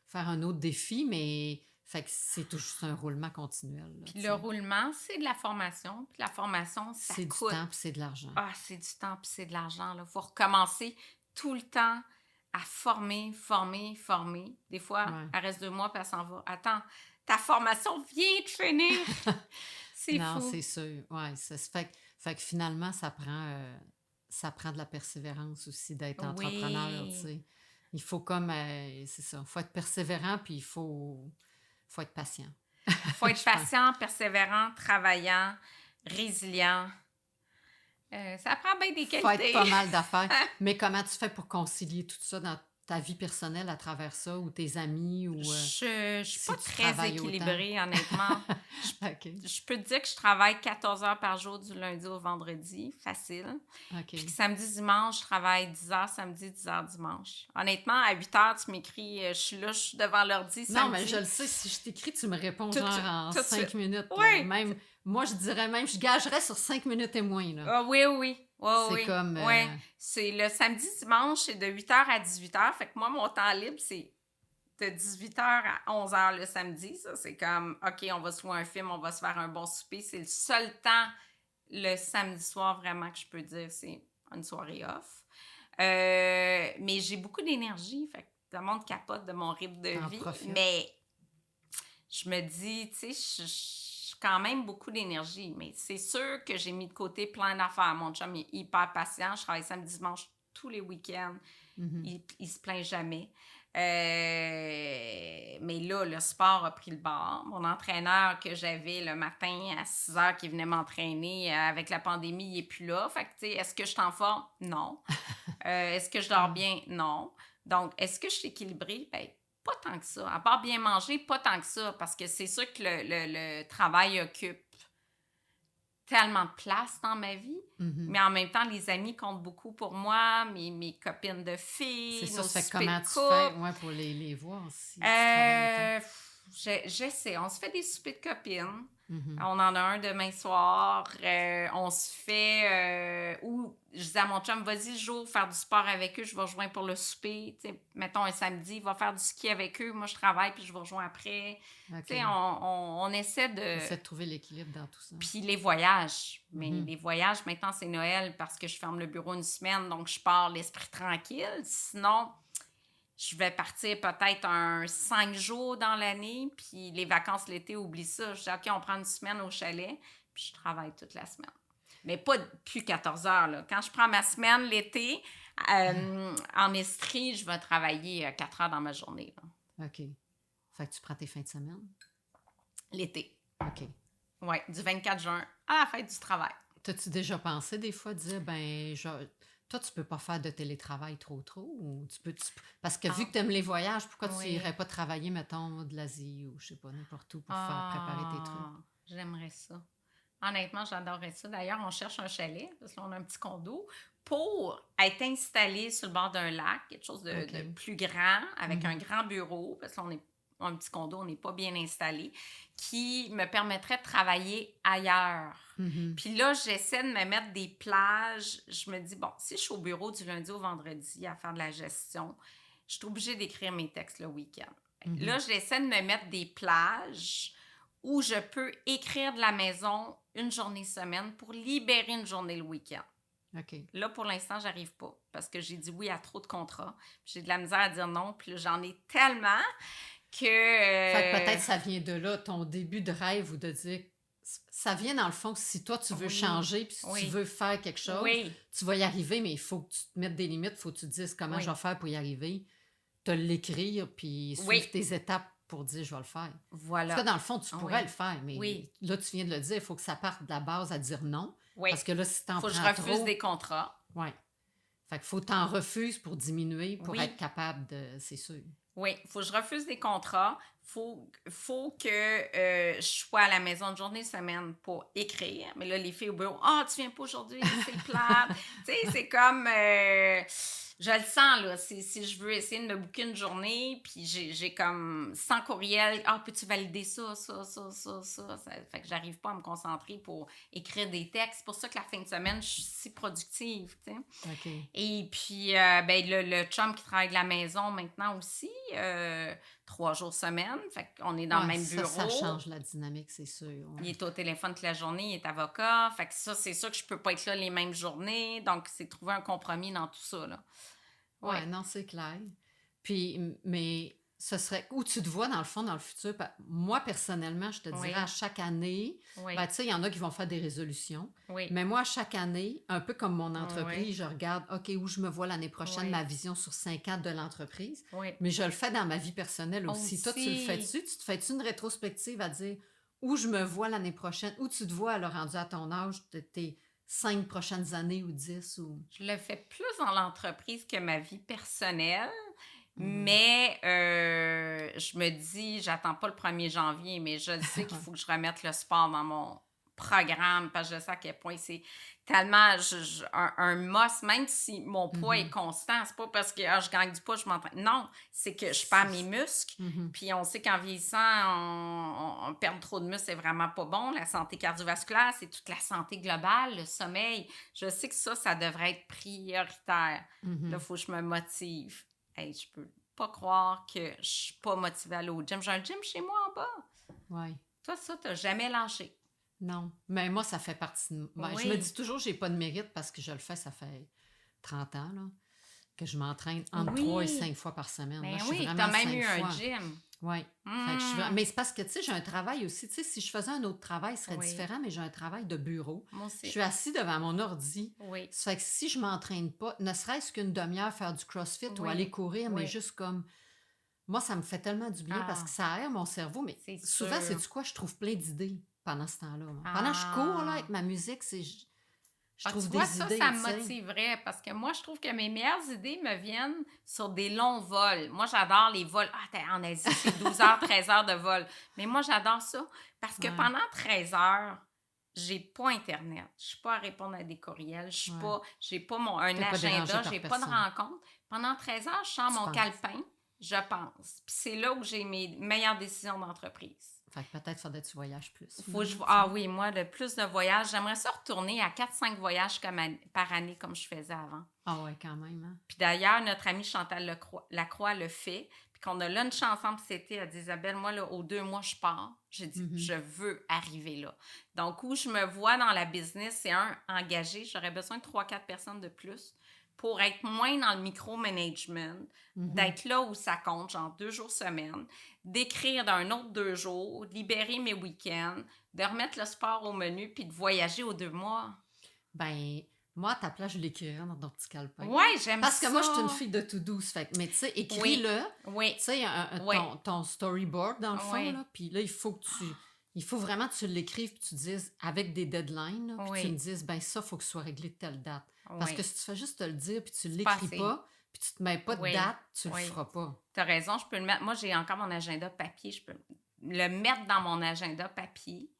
faire un autre défi, mais fait que c'est toujours un roulement continuel. Là, puis le roulement, c'est de la formation. Puis la formation, ça coûte. C'est du temps, puis c'est de l'argent. Ah, c'est du temps, puis c'est de l'argent. Il faut recommencer tout le temps à former. Des fois, elle reste 2 mois, puis elle s'en va. Attends, ta formation vient de finir. C'est fou. Non, c'est sûr. Oui, fait que finalement, ça prend de la persévérance aussi d'être entrepreneur, tu sais. Il faut comme, c'est ça, il faut être persévérant, puis il faut être patient. Il faut être patient, persévérant, travaillant, résilient. Ça prend bien des qualités. Il faut être pas mal d'affaires. Mais comment tu fais pour concilier tout ça dans ta vie personnelle à travers ça, ou tes amis, ou... Je suis pas très équilibrée, honnêtement. Je peux te dire que je travaille 14 heures par jour du lundi au vendredi, facile. Puis que samedi, dimanche, je travaille 10 heures samedi, 10 heures dimanche. Honnêtement, à 8 heures, tu m'écris, je suis là, je suis devant l'ordi samedi. Non, mais je le sais, si je t'écris, tu me réponds en 5 minutes. Oui. Même, moi, je dirais même, je gagerais sur 5 minutes et moins. Là. Oui. C'est comme... C'est le samedi, dimanche, c'est de 8h à 18h. Fait que moi, mon temps libre, c'est de 18h à 11h le samedi. Ça, c'est comme, OK, on va se voir un film, on va se faire un bon souper. C'est le seul temps, le samedi soir, vraiment, que je peux dire, c'est une soirée off. Mais j'ai beaucoup d'énergie, fait que tout le monde capote de mon rythme de T'en vie. profites. Mais je me dis, tu sais, j'ai quand même beaucoup d'énergie. Mais c'est sûr que j'ai mis de côté plein d'affaires. Mon chum est hyper patient. Je travaille samedi, dimanche, tous les week-ends. Mhm. Il se plaint jamais. Mais là, le sport a pris le bord. Mon entraîneur que j'avais le matin à 6 heures qui venait m'entraîner avec la pandémie, il n'est plus là. Fait que, tu sais, est-ce que je suis en forme? Non. Est-ce que je dors bien? Non. Donc, est-ce que je suis équilibrée? Ben, pas tant que ça. À part bien manger, pas tant que ça. Parce que c'est sûr que le travail occupe tellement de place dans ma vie. Mhm. Mais en même temps, les amis comptent beaucoup pour moi, mes copines de C'est filles, ça, nos ça fait soupers comment de tu fais couple. pour les voir si tu travailles autant? J'essaie. On se fait des soupers de copines. Mhm. On en a un demain soir. On se fait... ou je dis à mon chum, vas-y le jour, faire du sport avec eux, je vais rejoindre pour le souper. T'sais, mettons un samedi, va faire du ski avec eux. Moi, je travaille, puis je vais rejoindre après. OK. On essaie de... Essaie de trouver l'équilibre dans tout ça. Puis les voyages. Mais Mhm. les voyages, maintenant, c'est Noël parce que je ferme le bureau une semaine, donc je pars l'esprit tranquille. Sinon, je vais partir peut-être 5 jours dans l'année, puis les vacances l'été, oublie ça. Je dis, OK, on prend une semaine au chalet, puis je travaille toute la semaine. Mais pas plus 14 heures, là. Quand je prends ma semaine l'été, en Estrie, je vais travailler 4 heures dans ma journée, là. OK. Fait que tu prends tes fins de semaine? L'été. OK. Oui, du 24 juin à la fête du travail. T'as-tu déjà pensé des fois dire, toi, tu peux pas faire de télétravail trop, ou parce que vu que tu aimes les voyages, pourquoi tu Oui. irais pas travailler, mettons, de l'Asie ou je sais pas, n'importe où pour faire préparer tes trucs? J'aimerais ça. Honnêtement, j'adorerais ça. D'ailleurs, on cherche un chalet, parce qu'on a un petit condo, pour être installé sur le bord d'un lac, quelque chose de, OK. de plus grand, avec un grand bureau, parce qu'on est un petit condo, on n'est pas bien installé, qui me permettrait de travailler ailleurs. Mhm. Puis là, j'essaie de me mettre des plages. Je me dis, bon, si je suis au bureau du lundi au vendredi à faire de la gestion, je suis obligée d'écrire mes textes le week-end. Mhm. Là, j'essaie de me mettre des plages où je peux écrire de la maison une journée semaine pour libérer une journée le week-end. OK. Là, pour l'instant, j'arrive pas parce que j'ai dit oui à trop de contrats. J'ai de la misère à dire non, puis là, j'en ai tellement que... Fait que peut-être ça vient de là, ton début de rêve ou de dire... Ça vient dans le fond que si toi, tu veux changer puis si tu veux faire quelque chose, tu vas y arriver, mais il faut que tu te mettes des limites, il faut que tu te dises comment je vais faire pour y arriver, te l'écrire puis suivre tes étapes pour dire je vais le faire. Voilà. Parce que dans le fond, tu pourrais le faire, mais là, tu viens de le dire, il faut que ça parte de la base à dire non. Parce que là, si t'en prends trop... Faut que je refuse des contrats. Oui. Fait qu'il faut que t'en refuses pour diminuer, pour être capable de... C'est sûr. Oui, il faut que je refuse des contrats. Faut que je sois à la maison une journée semaine pour écrire. Mais là, les filles au bureau, « Ah, tu viens pas aujourd'hui, c'est le plat. » Tu sais, c'est comme... je le sens, là. Si je veux essayer de me booker une journée, puis j'ai comme 100 courriels. « Ah, peux-tu valider ça? » Fait que j'arrive pas à me concentrer pour écrire des textes. C'est pour ça que la fin de semaine, je suis si productive, tu sais. OK. Et puis, le chum qui travaille de la maison maintenant aussi, 3 jours semaine. Fait qu'on est dans le même bureau. Ça change la dynamique, c'est sûr. Ouais. Il est au téléphone toute la journée, il est avocat. Fait que ça, c'est sûr que je peux pas être là les mêmes journées. Donc, c'est trouver un compromis dans tout ça, là. Ouais, non, c'est clair. Puis, mais ce serait où tu te vois dans le fond, dans le futur. Moi, personnellement, je te dirais à chaque année, tu sais, il y en a qui vont faire des résolutions. Mais moi, à chaque année, un peu comme mon entreprise, je regarde, OK, où je me vois l'année prochaine, ma vision sur 5 ans de l'entreprise. Mais je le fais dans ma vie personnelle aussi. Toi, tu le fais-tu? Tu te fais-tu une rétrospective à dire où je me vois l'année prochaine? Où tu te vois, alors, rendu à ton âge, de tes 5 prochaines années ou 10? Ou... Je le fais plus dans l'entreprise que ma vie personnelle. Mais je me dis, j'attends pas le 1er janvier, mais je sais qu'il faut que je remette le sport dans mon programme parce que je sais à quel point c'est tellement un must, même si mon poids est constant. C'est pas parce que je gagne du poids, je m'entraîne. Non, c'est que je perds mes muscles. Puis on sait qu'en vieillissant, on perd trop de muscles, c'est vraiment pas bon. La santé cardiovasculaire, c'est toute la santé globale, le sommeil. Je sais que ça devrait être prioritaire. Là, il faut que je me motive. Hey, je peux pas croire que je suis pas motivée à aller au gym. J'ai un gym chez moi en bas. Oui. Toi, ça, t'as jamais lâché. Non. Mais moi, ça fait partie de... Je me dis toujours que j'ai pas de mérite parce que je le fais, ça fait 30 ans, là. que je m'entraîne entre 3 et 5 fois par semaine. Ben là, je suis oui, vraiment t'as même 5 eu fois. un gym. Oui. Mais c'est parce que, tu sais, j'ai un travail aussi. Tu sais, si je faisais un autre travail, ce serait différent, mais j'ai un travail de bureau. Moi aussi. Je suis assis devant mon ordi. Oui. Ça fait que si je m'entraîne pas, ne serait-ce qu'une demi-heure faire du CrossFit ou aller courir, mais juste comme... Moi, ça me fait tellement du bien parce que ça aère mon cerveau. Mais souvent, c'est quoi? Je trouve plein d'idées pendant ce temps-là. Pendant que je cours là, avec ma musique, je trouve des idées. Ça me motiverait parce que moi, je trouve que mes meilleures idées me viennent sur des longs vols. Moi, j'adore les vols. En Asie, c'est 12 heures, 13 heures de vol. Mais moi, j'adore ça parce que pendant 13 heures, j'ai pas Internet. Je suis pas à répondre à des courriels. Je suis pas, j'ai pas un agenda, j'ai pas de rencontre. Pendant 13 heures, je sors mon calepin, je pense. Puis c'est là où j'ai mes meilleures décisions d'entreprise. Fait que peut-être faudrait que tu voyages plus. Oui, moi, le plus de voyages. J'aimerais ça retourner à 4-5 voyages par année comme je faisais avant. Ah ouais, quand même. Hein? Puis d'ailleurs, notre amie Chantal Lacroix le fait. Puis qu'on a lunché ensemble cet été, elle dit Isabelle, moi, là, aux 2 mois, je pars. J'ai dit, je veux arriver là. Donc, où je me vois dans la business, c'est engagé. J'aurais besoin de 3-4 personnes de plus pour être moins dans le micromanagement, d'être là où ça compte, genre 2 jours semaine, d'écrire d'un autre 2 jours, de libérer mes week-ends, de remettre le sport au menu, puis de voyager aux 2 mois. Ben, moi, à ta place, je l'écrirais dans ton petit calepin. Oui, j'aime ça. Parce que moi, je suis une fille de to-do. Mais tu sais, écris-le. Oui. Tu sais, ton storyboard, dans le fond, là. Puis là, il faut vraiment que tu l'écrives et tu dises, avec des deadlines, puis tu me dises, ben ça, il faut que ce soit réglé de telle date. Parce que si tu fais juste te le dire puis tu l'écris pas, puis tu te mets pas de date, tu le feras pas. Tu as raison, je peux le mettre. Moi, j'ai encore mon agenda papier. Je peux le mettre dans mon agenda papier.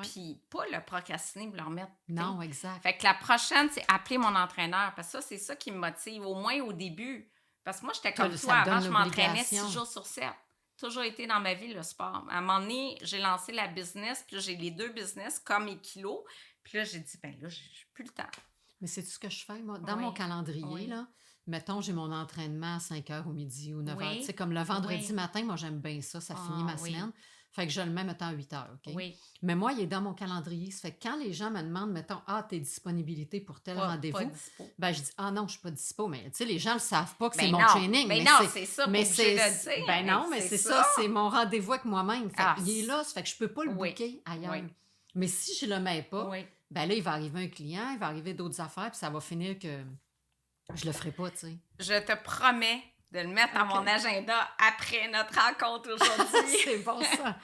Puis pas le procrastiner, me le remettre. Non, exact. Fait que la prochaine, c'est appeler mon entraîneur. Parce que ça, c'est ça qui me motive, au moins au début. Parce que moi, j'étais comme toi. Avant, je m'entraînais 6 jours sur 7. Toujours été dans ma vie, le sport. À un moment donné, j'ai lancé la business, puis là, j'ai les 2 business comme kilos. Puis là, j'ai dit, ben là, j'ai plus le temps. Mais c'est tout ce que je fais, moi. Dans mon calendrier, là, mettons, j'ai mon entraînement à 5 h au midi ou 9 h. Tu sais, comme le vendredi matin, moi, j'aime bien ça. Ça finit ma semaine. Fait que je le mets, mettons, à 8 h, OK? Oui. Mais moi, il est dans mon calendrier. Ça fait que quand les gens me demandent, mettons, tes disponibilités pour tel rendez-vous, ben je dis, non, je suis pas dispo. Mais tu sais, les gens le savent pas que c'est mon training. Mais non, c'est ça, mais c'est de dire. Ben non, mais c'est ça, c'est mon rendez-vous avec moi-même. Fait il est là, ça fait que je peux pas le booker ailleurs. Oui. Mais si je le mets pas, ben là, il va arriver un client, il va arriver d'autres affaires, puis ça va finir que je le ferai pas, tu sais. Je te promets de le mettre dans mon agenda après notre rencontre aujourd'hui. C'est bon, ça.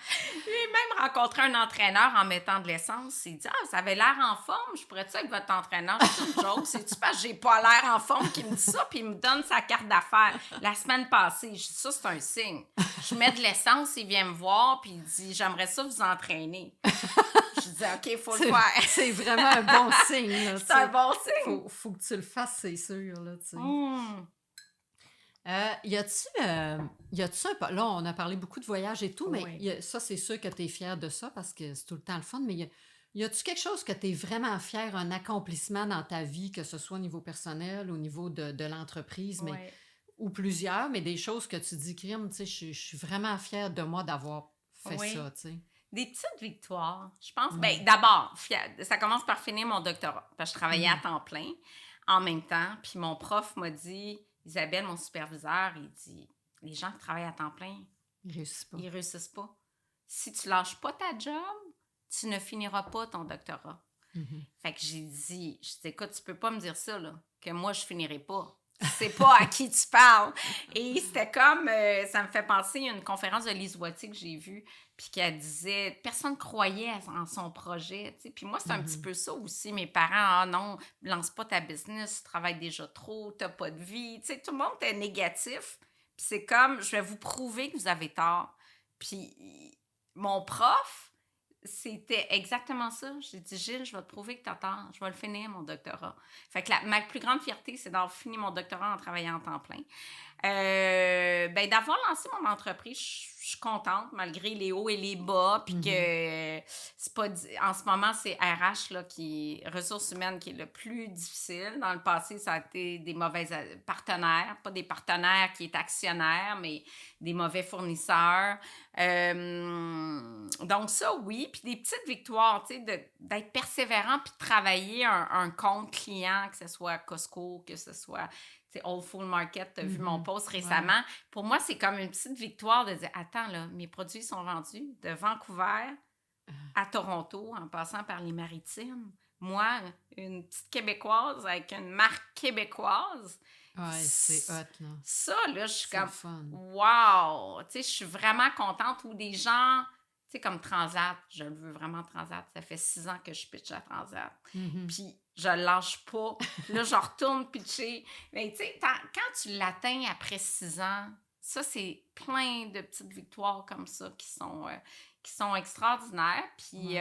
J'ai même rencontré un entraîneur en mettant de l'essence. Il dit « ça avait l'air en forme. Je pourrais-tu être votre entraîneur? » C'est une joke. C'est-tu parce que j'ai pas l'air en forme qu'il me dit ça? Puis il me donne sa carte d'affaires. La semaine passée, je dis « ça, c'est un signe. » Je mets de l'essence, il vient me voir, puis il dit « j'aimerais ça vous entraîner. » Je dis « OK, il faut le faire. » C'est vraiment un bon signe. Là, c'est un bon signe. Faut que tu le fasses, c'est sûr. Là, tu sais. Y a-tu là, on a parlé beaucoup de voyages et tout, mais ça, c'est sûr que tu es fière de ça parce que c'est tout le temps le fun, mais y a-tu quelque chose que tu es vraiment fière, un accomplissement dans ta vie, que ce soit au niveau personnel, au niveau de l'entreprise, ou plusieurs, mais des choses que tu dis, crime, tu sais, je suis vraiment fière de moi d'avoir fait ça, tu sais. Des petites victoires, je pense. Ben, d'abord, ça commence par finir mon doctorat, parce que je travaillais à temps plein en même temps, puis mon prof m'a dit... Isabelle, mon superviseur, il dit « Les gens qui travaillent à temps plein, ils réussissent pas. Si tu lâches pas ta job, tu ne finiras pas ton doctorat. » Fait que j'ai dit « Écoute, tu peux pas me dire ça, là, que moi, je finirai pas. C'est pas à qui tu parles. » Et c'était comme, ça me fait penser à une conférence de Lise Wattier que j'ai vue, puis qu'elle disait, personne croyait en son projet, tu sais. Puis moi, c'est un petit peu ça aussi. Mes parents, non, lance pas ta business, tu travailles déjà trop, t'as pas de vie. Tu sais, tout le monde était négatif. Puis c'est comme, je vais vous prouver que vous avez tort. Puis mon prof, c'était exactement ça. J'ai dit, Gilles, je vais te prouver que tu as tort. Je vais le finir, mon doctorat. Fait que ma plus grande fierté, c'est d'avoir fini mon doctorat en travaillant en temps plein. D'avoir lancé mon entreprise, je suis contente, malgré les hauts et les bas, puis que c'est pas... En ce moment, c'est RH, là, ressources humaines, qui est le plus difficile. Dans le passé, ça a été des mauvais partenaires, pas des partenaires qui étaient actionnaires, mais des mauvais fournisseurs. Donc ça, oui. Puis des petites victoires, tu sais, d'être persévérant puis de travailler un compte client, que ce soit Costco, que ce soit... tu sais, Old Full Market, tu as vu mon Mhm. post Ouais. récemment. Pour moi, c'est comme une petite victoire de dire, attends, là, mes produits sont vendus de Vancouver à Toronto, en passant par les Maritimes. Moi, une petite Québécoise avec une marque québécoise, Ouais, c'est hot, là. ça, là, je suis C'est le comme, fun. wow! Tu sais, je suis vraiment contente. Ou des gens, tu sais, comme Transat, je le veux vraiment Transat. Ça fait 6 ans que je pitch à Transat. Mhm. Puis je le lâche pas. Puis là, je retourne pitcher. Mais tu sais, quand tu l'atteins après 6 ans, ça, c'est plein de petites victoires comme ça qui sont extraordinaires. Puis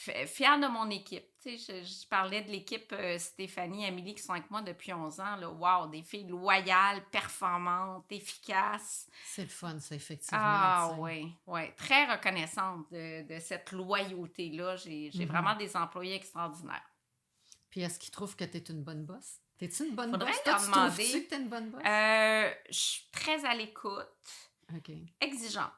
Ouais. fière de mon équipe. Tu sais, je parlais de l'équipe Stéphanie, Amélie qui sont avec moi depuis 11 ans. Là. Wow, des filles loyales, performantes, efficaces. C'est le fun, ça, effectivement, Ah tu sais. oui, oui. Très reconnaissante de cette loyauté-là. J'ai vraiment Mhm. des employés extraordinaires. Puis est-ce qu'ils trouvent que tu es une bonne boss? T'es-tu une bonne Faudrait boss? Toi, leur tu trouves-tu demander. que tu es une bonne boss? Je suis très à l'écoute, OK. exigeante.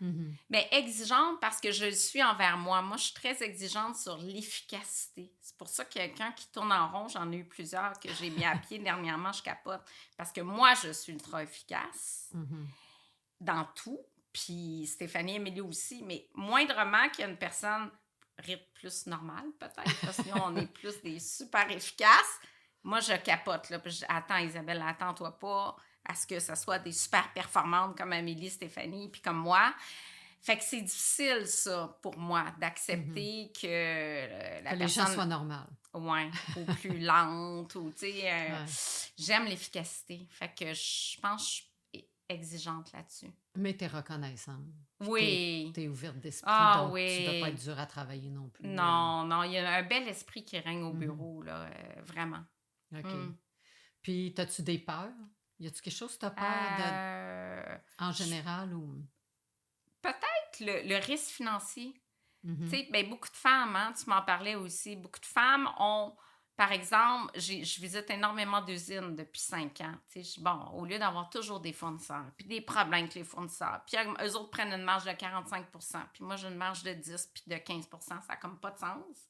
Mhm. Mais exigeante parce que je le suis envers moi. Moi, je suis très exigeante sur l'efficacité. C'est pour ça que quelqu'un qui tourne en rond, j'en ai eu plusieurs que j'ai mis à pied dernièrement, je capote. Parce que moi, je suis ultra efficace Mhm. dans tout. Puis Stéphanie et Émilie aussi. Mais moindrement qu'il y a une personne rythme plus normale, peut-être, parce que nous, on est plus des super efficaces. Moi, je capote. Là, puis attends, Isabelle, attends-toi pas à ce que ce soit des super performantes comme Amélie, Stéphanie, puis comme moi. Fait que c'est difficile, ça, pour moi, d'accepter que la Que les gens personne, soient normales. ouais, ou plus lente, ou, tu sais, Ouais. j'aime l'efficacité. Fait que je pense que je suis exigeante là-dessus. Mais tu es reconnaissante. Puis Oui. tu es ouverte d'esprit, Ah donc tu dois pas être oui. dur à travailler non plus. Non, non, il y a un bel esprit qui règne au Mhm. bureau, là, vraiment. OK. Mm. Puis, as-tu des peurs? Y a-tu quelque chose que tu as peur en général ou... Peut-être le risque financier. Mhm. Tu sais, ben, beaucoup de femmes, hein, tu m'en parlais aussi, beaucoup de femmes ont, par exemple, je visite énormément d'usines depuis 5 ans. Tu sais, bon, au lieu d'avoir toujours des fournisseurs, puis des problèmes avec les fournisseurs, puis eux autres prennent une marge de 45 puis moi, j'ai une marge de 10 puis de 15 ça n'a comme pas de sens.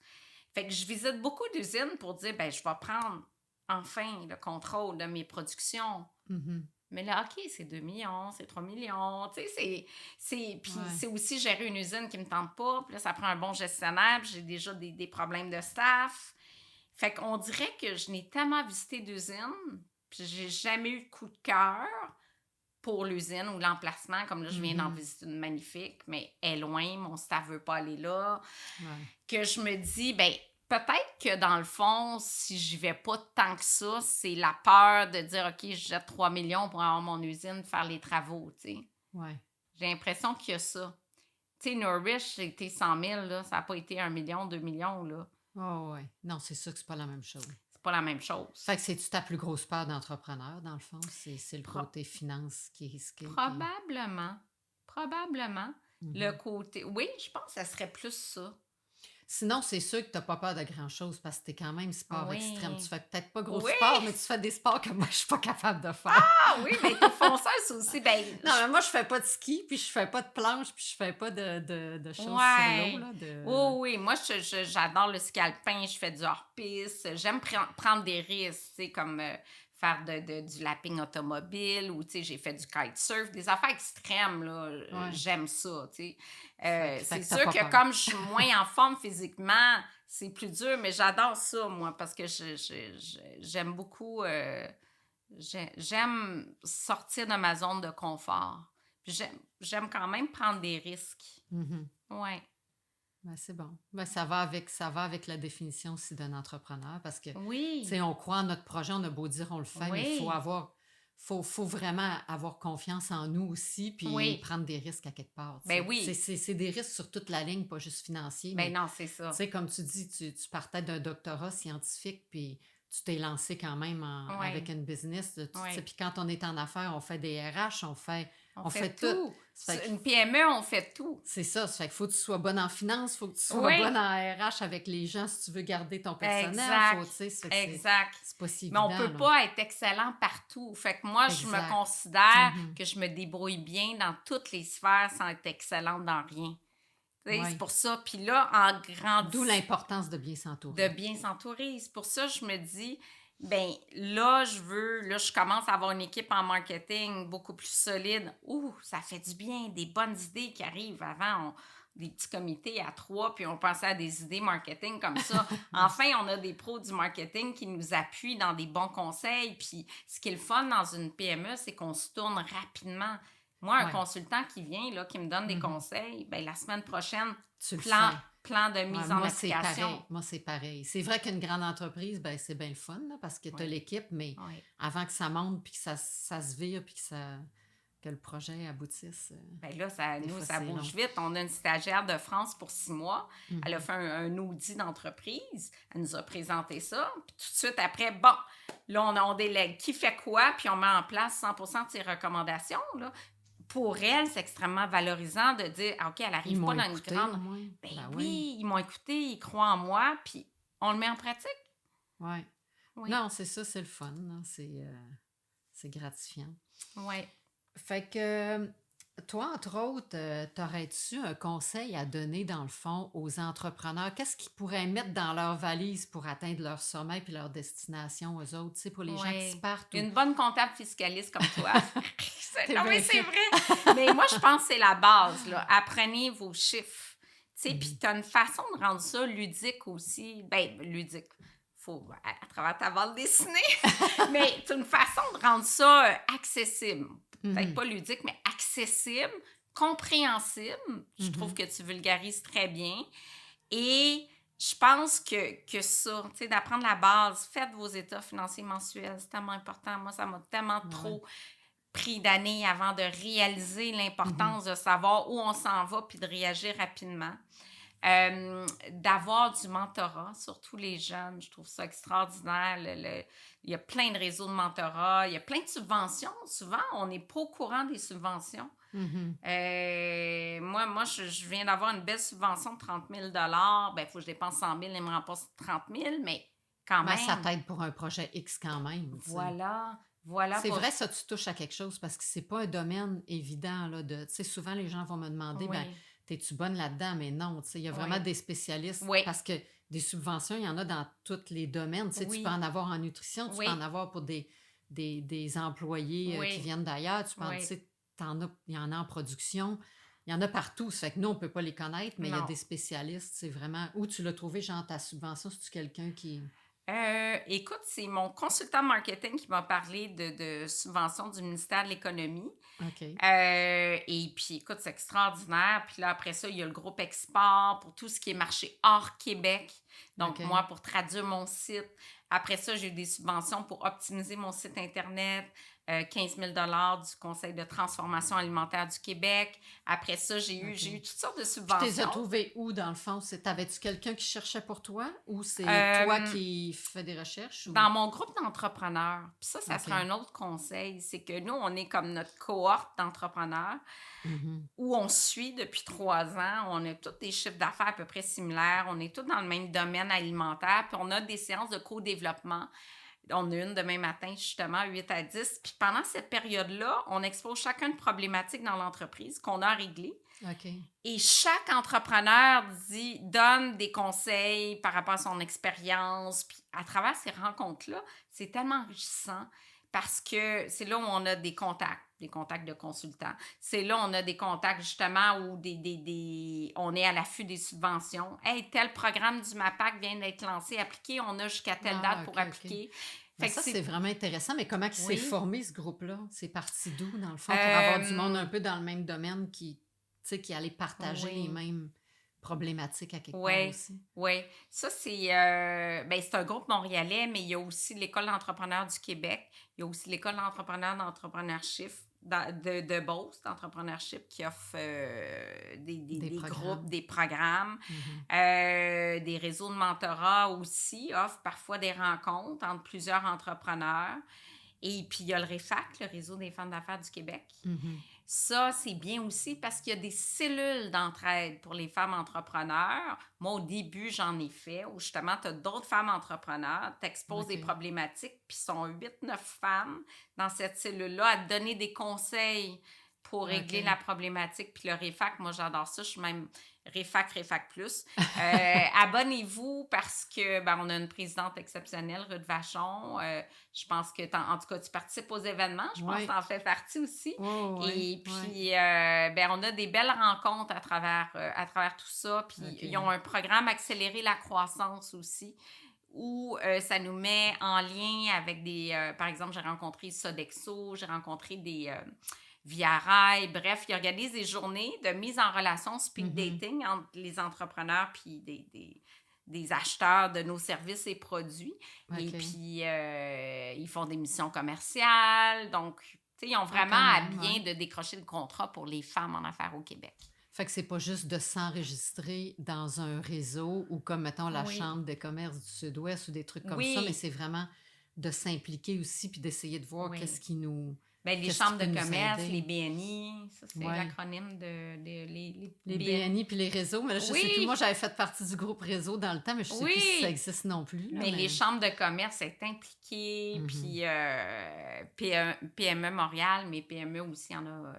Fait que je visite beaucoup d'usines pour dire, ben je vais prendre enfin le contrôle de mes productions. Mhm. Mais là, OK, c'est 2 millions, c'est 3 millions, tu sais, puis Ouais. c'est aussi gérer une usine qui me tente pas, puis là, ça prend un bon gestionnaire, puis j'ai déjà des problèmes de staff. Fait qu'on dirait que je n'ai tellement visité d'usines, puis j'ai jamais eu de coup de cœur pour l'usine ou l'emplacement, comme là, je viens d'en Mhm. visiter une magnifique, mais elle est loin, mon staff veut pas aller là, Ouais. que je me dis, ben peut-être que dans le fond, si j'y vais pas tant que ça, c'est la peur de dire, OK, je jette 3 millions pour avoir mon usine, faire les travaux, tu sais. Ouais. J'ai l'impression qu'il y a ça. Tu sais, Nourish, c'était 100 000, là, ça n'a pas été 1 million, 2 millions, là. Oh, ouais. Non, c'est sûr que c'est pas la même chose. C'est pas la même chose. Fait que c'est-tu ta plus grosse peur d'entrepreneur, dans le fond? C'est le Pro- côté finance qui est risqué. Probablement. Probablement. Puis... Le Mhm. côté... Oui, je pense que ça serait plus ça. Sinon, c'est sûr que tu n'as pas peur de grand-chose parce que tu es quand même sport Oui. extrême. Tu fais peut-être pas gros Oui. sport, mais tu fais des sports que moi, je suis pas capable de faire. Ah oui, mais t'es fonceuse aussi. Ben, Non, mais moi, je fais pas de ski, puis je fais pas de planche, puis je fais pas de choses sur ouais. l'eau. Là, de... Oh, oui, moi, j'adore le ski alpin, je fais du hors-piste. J'aime prendre des risques, tu sais, comme faire du lapping automobile ou, tu sais, j'ai fait du kitesurf, des affaires extrêmes, là. Ouais. J'aime ça, tu sais. Fait C'est que t'as sûr pas que peur. comme je suis moins en forme physiquement, c'est plus dur, mais j'adore ça, moi, parce que j'aime beaucoup... j'aime sortir de ma zone de confort. Puis j'aime quand même prendre des risques. Mhm. Ouais. Ben, c'est bon. Ben, ça va avec la définition aussi d'un entrepreneur parce que, tu Oui. sais, on croit en notre projet, on a beau dire on le fait, mais il faut vraiment avoir confiance en nous aussi, puis Oui. prendre des risques à quelque part. tu Ben sais. oui. C'est des risques sur toute la ligne, pas juste financiers. Ben mais non, c'est ça. tu sais, comme tu dis, tu partais d'un doctorat scientifique, puis tu t'es lancé quand même Ouais. avec une business. Tu sais, Ouais. puis quand on est en affaires, on fait des RH, on fait tout. tout. Ça fait que- Une PME, on fait tout. C'est ça. Ça fait qu'il faut que tu sois bonne en finance, il faut que tu sois Oui. bonne en RH avec les gens si tu veux garder ton personnel. Exact. Faut, tu sais, ça fait que Exact. c'est pas si Mais on évident. peut là. pas être excellent partout. Fait que moi, je me Exact. considère Mhm. que je me débrouille bien dans toutes les sphères sans être excellente dans rien. Tu sais, Ouais. c'est pour ça. Puis là, en grandissant... D'où l'importance de bien de s'entourer. bien s'entourer. C'est pour ça que je me dis, Ben là, je commence à avoir une équipe en marketing beaucoup plus solide. Ouh, ça fait du bien, des bonnes idées qui arrivent. Avant, des petits comités à 3, puis on pensait à des idées marketing comme ça. Enfin, on a des pros du marketing qui nous appuient dans des bons conseils. Puis ce qui est le fun dans une PME, c'est qu'on se tourne rapidement. Moi, un Ouais. consultant qui vient, là, qui me donne des conseils, ben la semaine prochaine, Tu le plan, fais. plan de Ouais, mise en moi, c'est application. pareil. Moi, c'est pareil. C'est vrai qu'une grande entreprise, ben, c'est bien le fun, là, parce que tu as Oui, l'équipe, mais oui. avant que ça monte, puis que ça se vire, puis que le projet aboutisse, Ben là, des nous, fois, ça c'est long. bouge vite. On a une stagiaire de France pour 6 mois. Elle a Mhm. fait un audit d'entreprise. Elle nous a présenté ça. Puis tout de suite après, bon, là, on délègue qui fait quoi, puis on met en place 100% de ses recommandations. Là. Pour elle, c'est extrêmement valorisant de dire, ah, OK, elle Ils n'arrive m'ont pas dans une écouté, au grande... moins. Ben Ben oui, oui, ils m'ont écouté, ils croient en moi, puis on le met en pratique. ouais. Oui, Non, c'est ça, c'est le fun, là. C'est gratifiant. oui. Fait que toi, entre autres, t'aurais-tu un conseil à donner dans le fond aux entrepreneurs? Qu'est-ce qu'ils pourraient mettre dans leur valise pour atteindre leur sommet puis leur destination aux autres? Tu sais, pour les gens qui se Oui. partent ou. Une bonne comptable fiscaliste comme toi. T'es Non, mais bien c'est fait. vrai. Mais moi, je pense que c'est la base, là. Apprenez vos chiffres. Tu sais, puis Mhm. tu as une façon de rendre ça ludique aussi. Ben, ludique. Faut, à travers ta bande dessinée. Mais tu as une façon de rendre ça accessible. Peut-être Mhm. pas ludique, mais accessible, compréhensible. Je trouve Mhm. que tu vulgarises très bien. Et je pense que ça, tu sais, d'apprendre la base, faites vos états financiers mensuels, c'est tellement important. Moi, ça m'a tellement Ouais. trop pris d'années avant de réaliser Mhm. l'importance de savoir où on s'en va puis de réagir rapidement. D'avoir du mentorat, surtout les jeunes, je trouve ça extraordinaire. Il y a plein de réseaux de mentorat, il y a plein de subventions. Souvent, on n'est pas au courant des subventions. Mhm. Je viens d'avoir une belle subvention de 30 000 ben, il faut que je dépense 100 000, ils me remboursent 30 000, mais quand Ben, ça même, t'aide pour un projet X quand même, tu sais. voilà C'est pour... vrai, ça, tu touches à quelque chose parce que c'est pas un domaine évident, là, de, tu sais, souvent les gens vont me demander, ben, Oui, t'es-tu bonne là-dedans? Mais non, tu sais, il y a vraiment oui, des spécialistes oui, parce que des subventions, il y en a dans tous les domaines. Tu sais, tu peux oui, en avoir en nutrition, tu peux en oui, avoir pour des employés qui oui, viennent d'ailleurs, tu oui. sais, il y en a en production, il y en a partout. Ça fait que nous, on peut pas les connaître, mais il y a Non. des spécialistes, c'est vraiment, où tu l'as trouvé, genre, ta subvention, c'est-tu quelqu'un qui... Écoute, c'est mon consultant marketing qui m'a parlé de subventions du ministère de l'Économie. OK, Et puis, écoute, c'est extraordinaire. Puis là, après ça, il y a le groupe Export pour tout ce qui est marché hors Québec. Donc, moi, OK, pour traduire mon site. Après ça, j'ai eu des subventions pour optimiser mon site Internet. 15 000 du Conseil de transformation alimentaire du Québec. Après ça, j'ai eu OK. toutes sortes de Puis t'es as subventions. trouvés où, dans le fond? T'avais-tu quelqu'un qui cherchait pour toi ou c'est toi Euh, qui fais des recherches ou... Dans mon groupe d'entrepreneurs, puis ça serait OK. un autre conseil, c'est que nous, on est comme notre cohorte d'entrepreneurs Mhm. où on suit depuis 3 ans. On a tous des chiffres d'affaires à peu près similaires. On est tous dans le même domaine alimentaire. Puis on a des séances de co-développement. On a une demain matin, justement, 8 à 10. Puis pendant cette période-là, on expose chacun une problématique dans l'entreprise qu'on a à régler. OK. Et chaque entrepreneur donne des conseils par rapport à son expérience. Puis à travers ces rencontres-là, c'est tellement enrichissant parce que c'est là où on a des contacts de consultants. C'est là où on a des contacts justement où on est à l'affût des subventions. Hey, tel programme du MAPAC vient d'être lancé, appliqué, on a jusqu'à telle Ah, date pour OK, OK. appliquer. Ben Fait que ça, c'est vraiment intéressant. Mais comment il s'est oui. formé, ce groupe-là? C'est parti d'où, dans le fond, pour avoir du monde un Euh, peu dans le même domaine qui, tu sais, qui allait partager les oui. mêmes problématiques à quelque part Oui, aussi? oui. Ça, c'est un groupe montréalais, mais il y a aussi l'École d'entrepreneurs du Québec. Il y a aussi l'École d'entrepreneurs d'entrepreneurship de Beauce, d'entrepreneurship, qui offre Des des groupes, programmes. des programmes. Mhm. Des réseaux de mentorat aussi offrent parfois des rencontres entre plusieurs entrepreneurs. Et puis, il y a le REFAC, le Réseau des femmes d'affaires du Québec. Mhm. Ça, c'est bien aussi parce qu'il y a des cellules d'entraide pour les femmes entrepreneurs. Moi, au début, j'en ai fait, où justement, tu as d'autres femmes entrepreneurs, tu exposes des OK. problématiques, puis sont 8, 9 femmes dans cette cellule-là à te donner des conseils pour régler OK. la problématique. Puis le réfac, moi, j'adore ça. Je suis même réfac plus. Abonnez-vous parce que on a une présidente exceptionnelle, Ruth Vachon. Je pense que, en tout cas, tu participes aux événements. Je pense que tu Oui. en fais partie aussi. Oui, Et oui, puis, on a des belles rencontres à travers tout ça. Puis, OK. ils ont un programme Accélérer la croissance aussi où ça nous met en lien avec par exemple, j'ai rencontré Sodexo, j'ai rencontré des Via Rail, bref, ils organisent des journées de mise en relation speed dating entre les entrepreneurs puis des acheteurs de nos services et produits. Et OK. puis, ils font des missions commerciales. Donc, tu sais, ils ont vraiment quand à même, bien ouais. de décrocher le contrat pour les femmes en affaires au Québec. Fait que c'est pas juste de s'enregistrer dans un réseau ou comme, mettons, la Oui. Chambre de commerce du Sud-Ouest ou des trucs comme ça, mais Oui. c'est vraiment de s'impliquer aussi puis d'essayer de voir Oui. qu'est-ce qui nous... Les qu'est-ce qui chambres peut de nous commerce, aider. les BNI, ça c'est Ouais. l'acronyme Les BNI puis les réseaux, mais là, je sais plus. Oui, Moi, j'avais fait partie du groupe réseau dans le temps, mais je sais plus si ça oui, existe non plus, là, mais les chambres de commerce sont impliquées, Mhm. puis PME Montréal, mais PME aussi, il y en a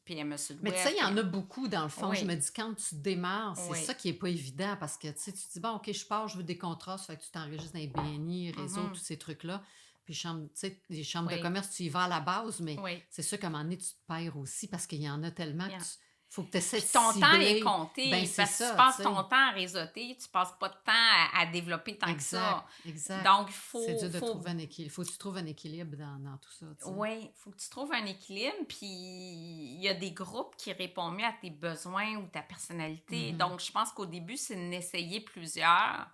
PME Sud-Ouest. Mais tu sais, il y en a beaucoup dans le fond. Je Oui. me dis, quand tu démarres, c'est Oui. ça qui est pas évident parce que tu sais, tu te dis, bon, OK, je pars, je veux des contrats, ça fait que tu t'enregistres dans les BNI, réseau, Mhm. tous ces trucs-là. Puis tu sais, les chambres de Oui. commerce, tu y vas à la base, mais Oui. c'est sûr qu'à un moment donné, tu te perds aussi parce qu'il y en a tellement Il y que en- tu faut que tu essaies de Puis ton temps est cibler. compté, Ben, c'est parce que ça, tu passes tu sais. ton temps à réseauter, tu passes pas de temps à développer tant que ça. Exact. Donc, C'est dur de trouver un équilibre. Faut que tu trouves un équilibre dans tout ça, tu sais. Oui, il faut que tu trouves un équilibre, puis il y a des groupes qui répondent mieux à tes besoins ou ta personnalité. Mhm. Donc, je pense qu'au début, c'est d'essayer plusieurs,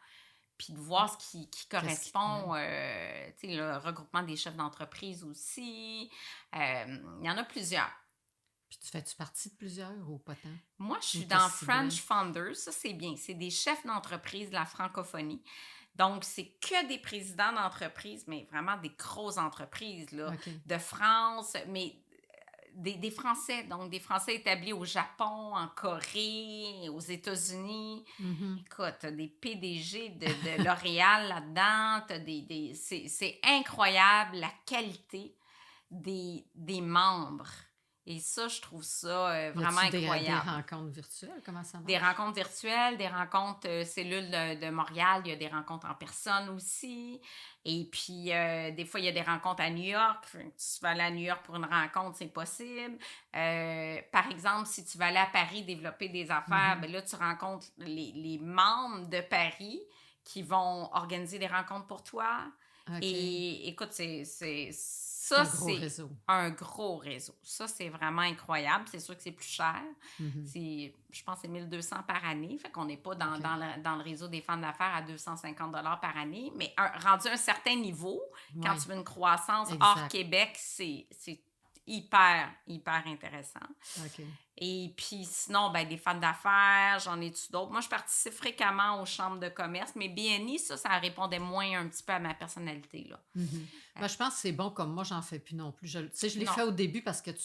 puis de voir ce qui correspond. Tu sais, le regroupement des chefs d'entreprise aussi. Il y en a plusieurs. Puis tu fais-tu partie de plusieurs ou pas tant? Moi, je suis Ou t'as dans ciblé? French Founders, ça c'est bien. C'est des chefs d'entreprise de la francophonie. Donc, c'est que des présidents d'entreprise, mais vraiment des grosses entreprises, là, OK. de France, mais des Français, donc des Français établis au Japon, en Corée, aux États-Unis. Mhm. Écoute, t'as des PDG de L'Oréal là-dedans, c'est incroyable la qualité des membres. Et ça, je trouve ça vraiment Y a-tu des incroyable. rencontres virtuelles? Comment ça marche? Des rencontres virtuelles, des rencontres cellules de Montréal, il y a des rencontres en personne aussi. Et puis, des fois, il y a des rencontres à New York. Si tu vas aller à New York pour une rencontre, c'est possible. Par exemple, si tu vas aller à Paris développer des affaires, ben là, tu rencontres les membres de Paris qui vont organiser des rencontres pour toi. OK. Et écoute, ça, C'est un gros réseau. un gros réseau. Ça, c'est vraiment incroyable. C'est sûr que c'est plus cher. Mhm. Je pense que c'est 1200 par année. Fait qu'on n'est pas dans, OK. dans le réseau des femmes d'affaires à 250 par année. Mais rendu à un certain niveau, quand Ouais. tu veux une croissance Exact. hors Québec, c'est hyper, hyper intéressant. OK. Et puis sinon, des femmes d'affaires, j'en ai-tu d'autres? Moi, je participe fréquemment aux chambres de commerce, mais BNI, ça répondait moins un petit peu à ma personnalité, là. Mhm. Ben, je pense que c'est bon comme moi, j'en fais plus non plus. Tu sais, je l'ai Non. fait au début parce que tu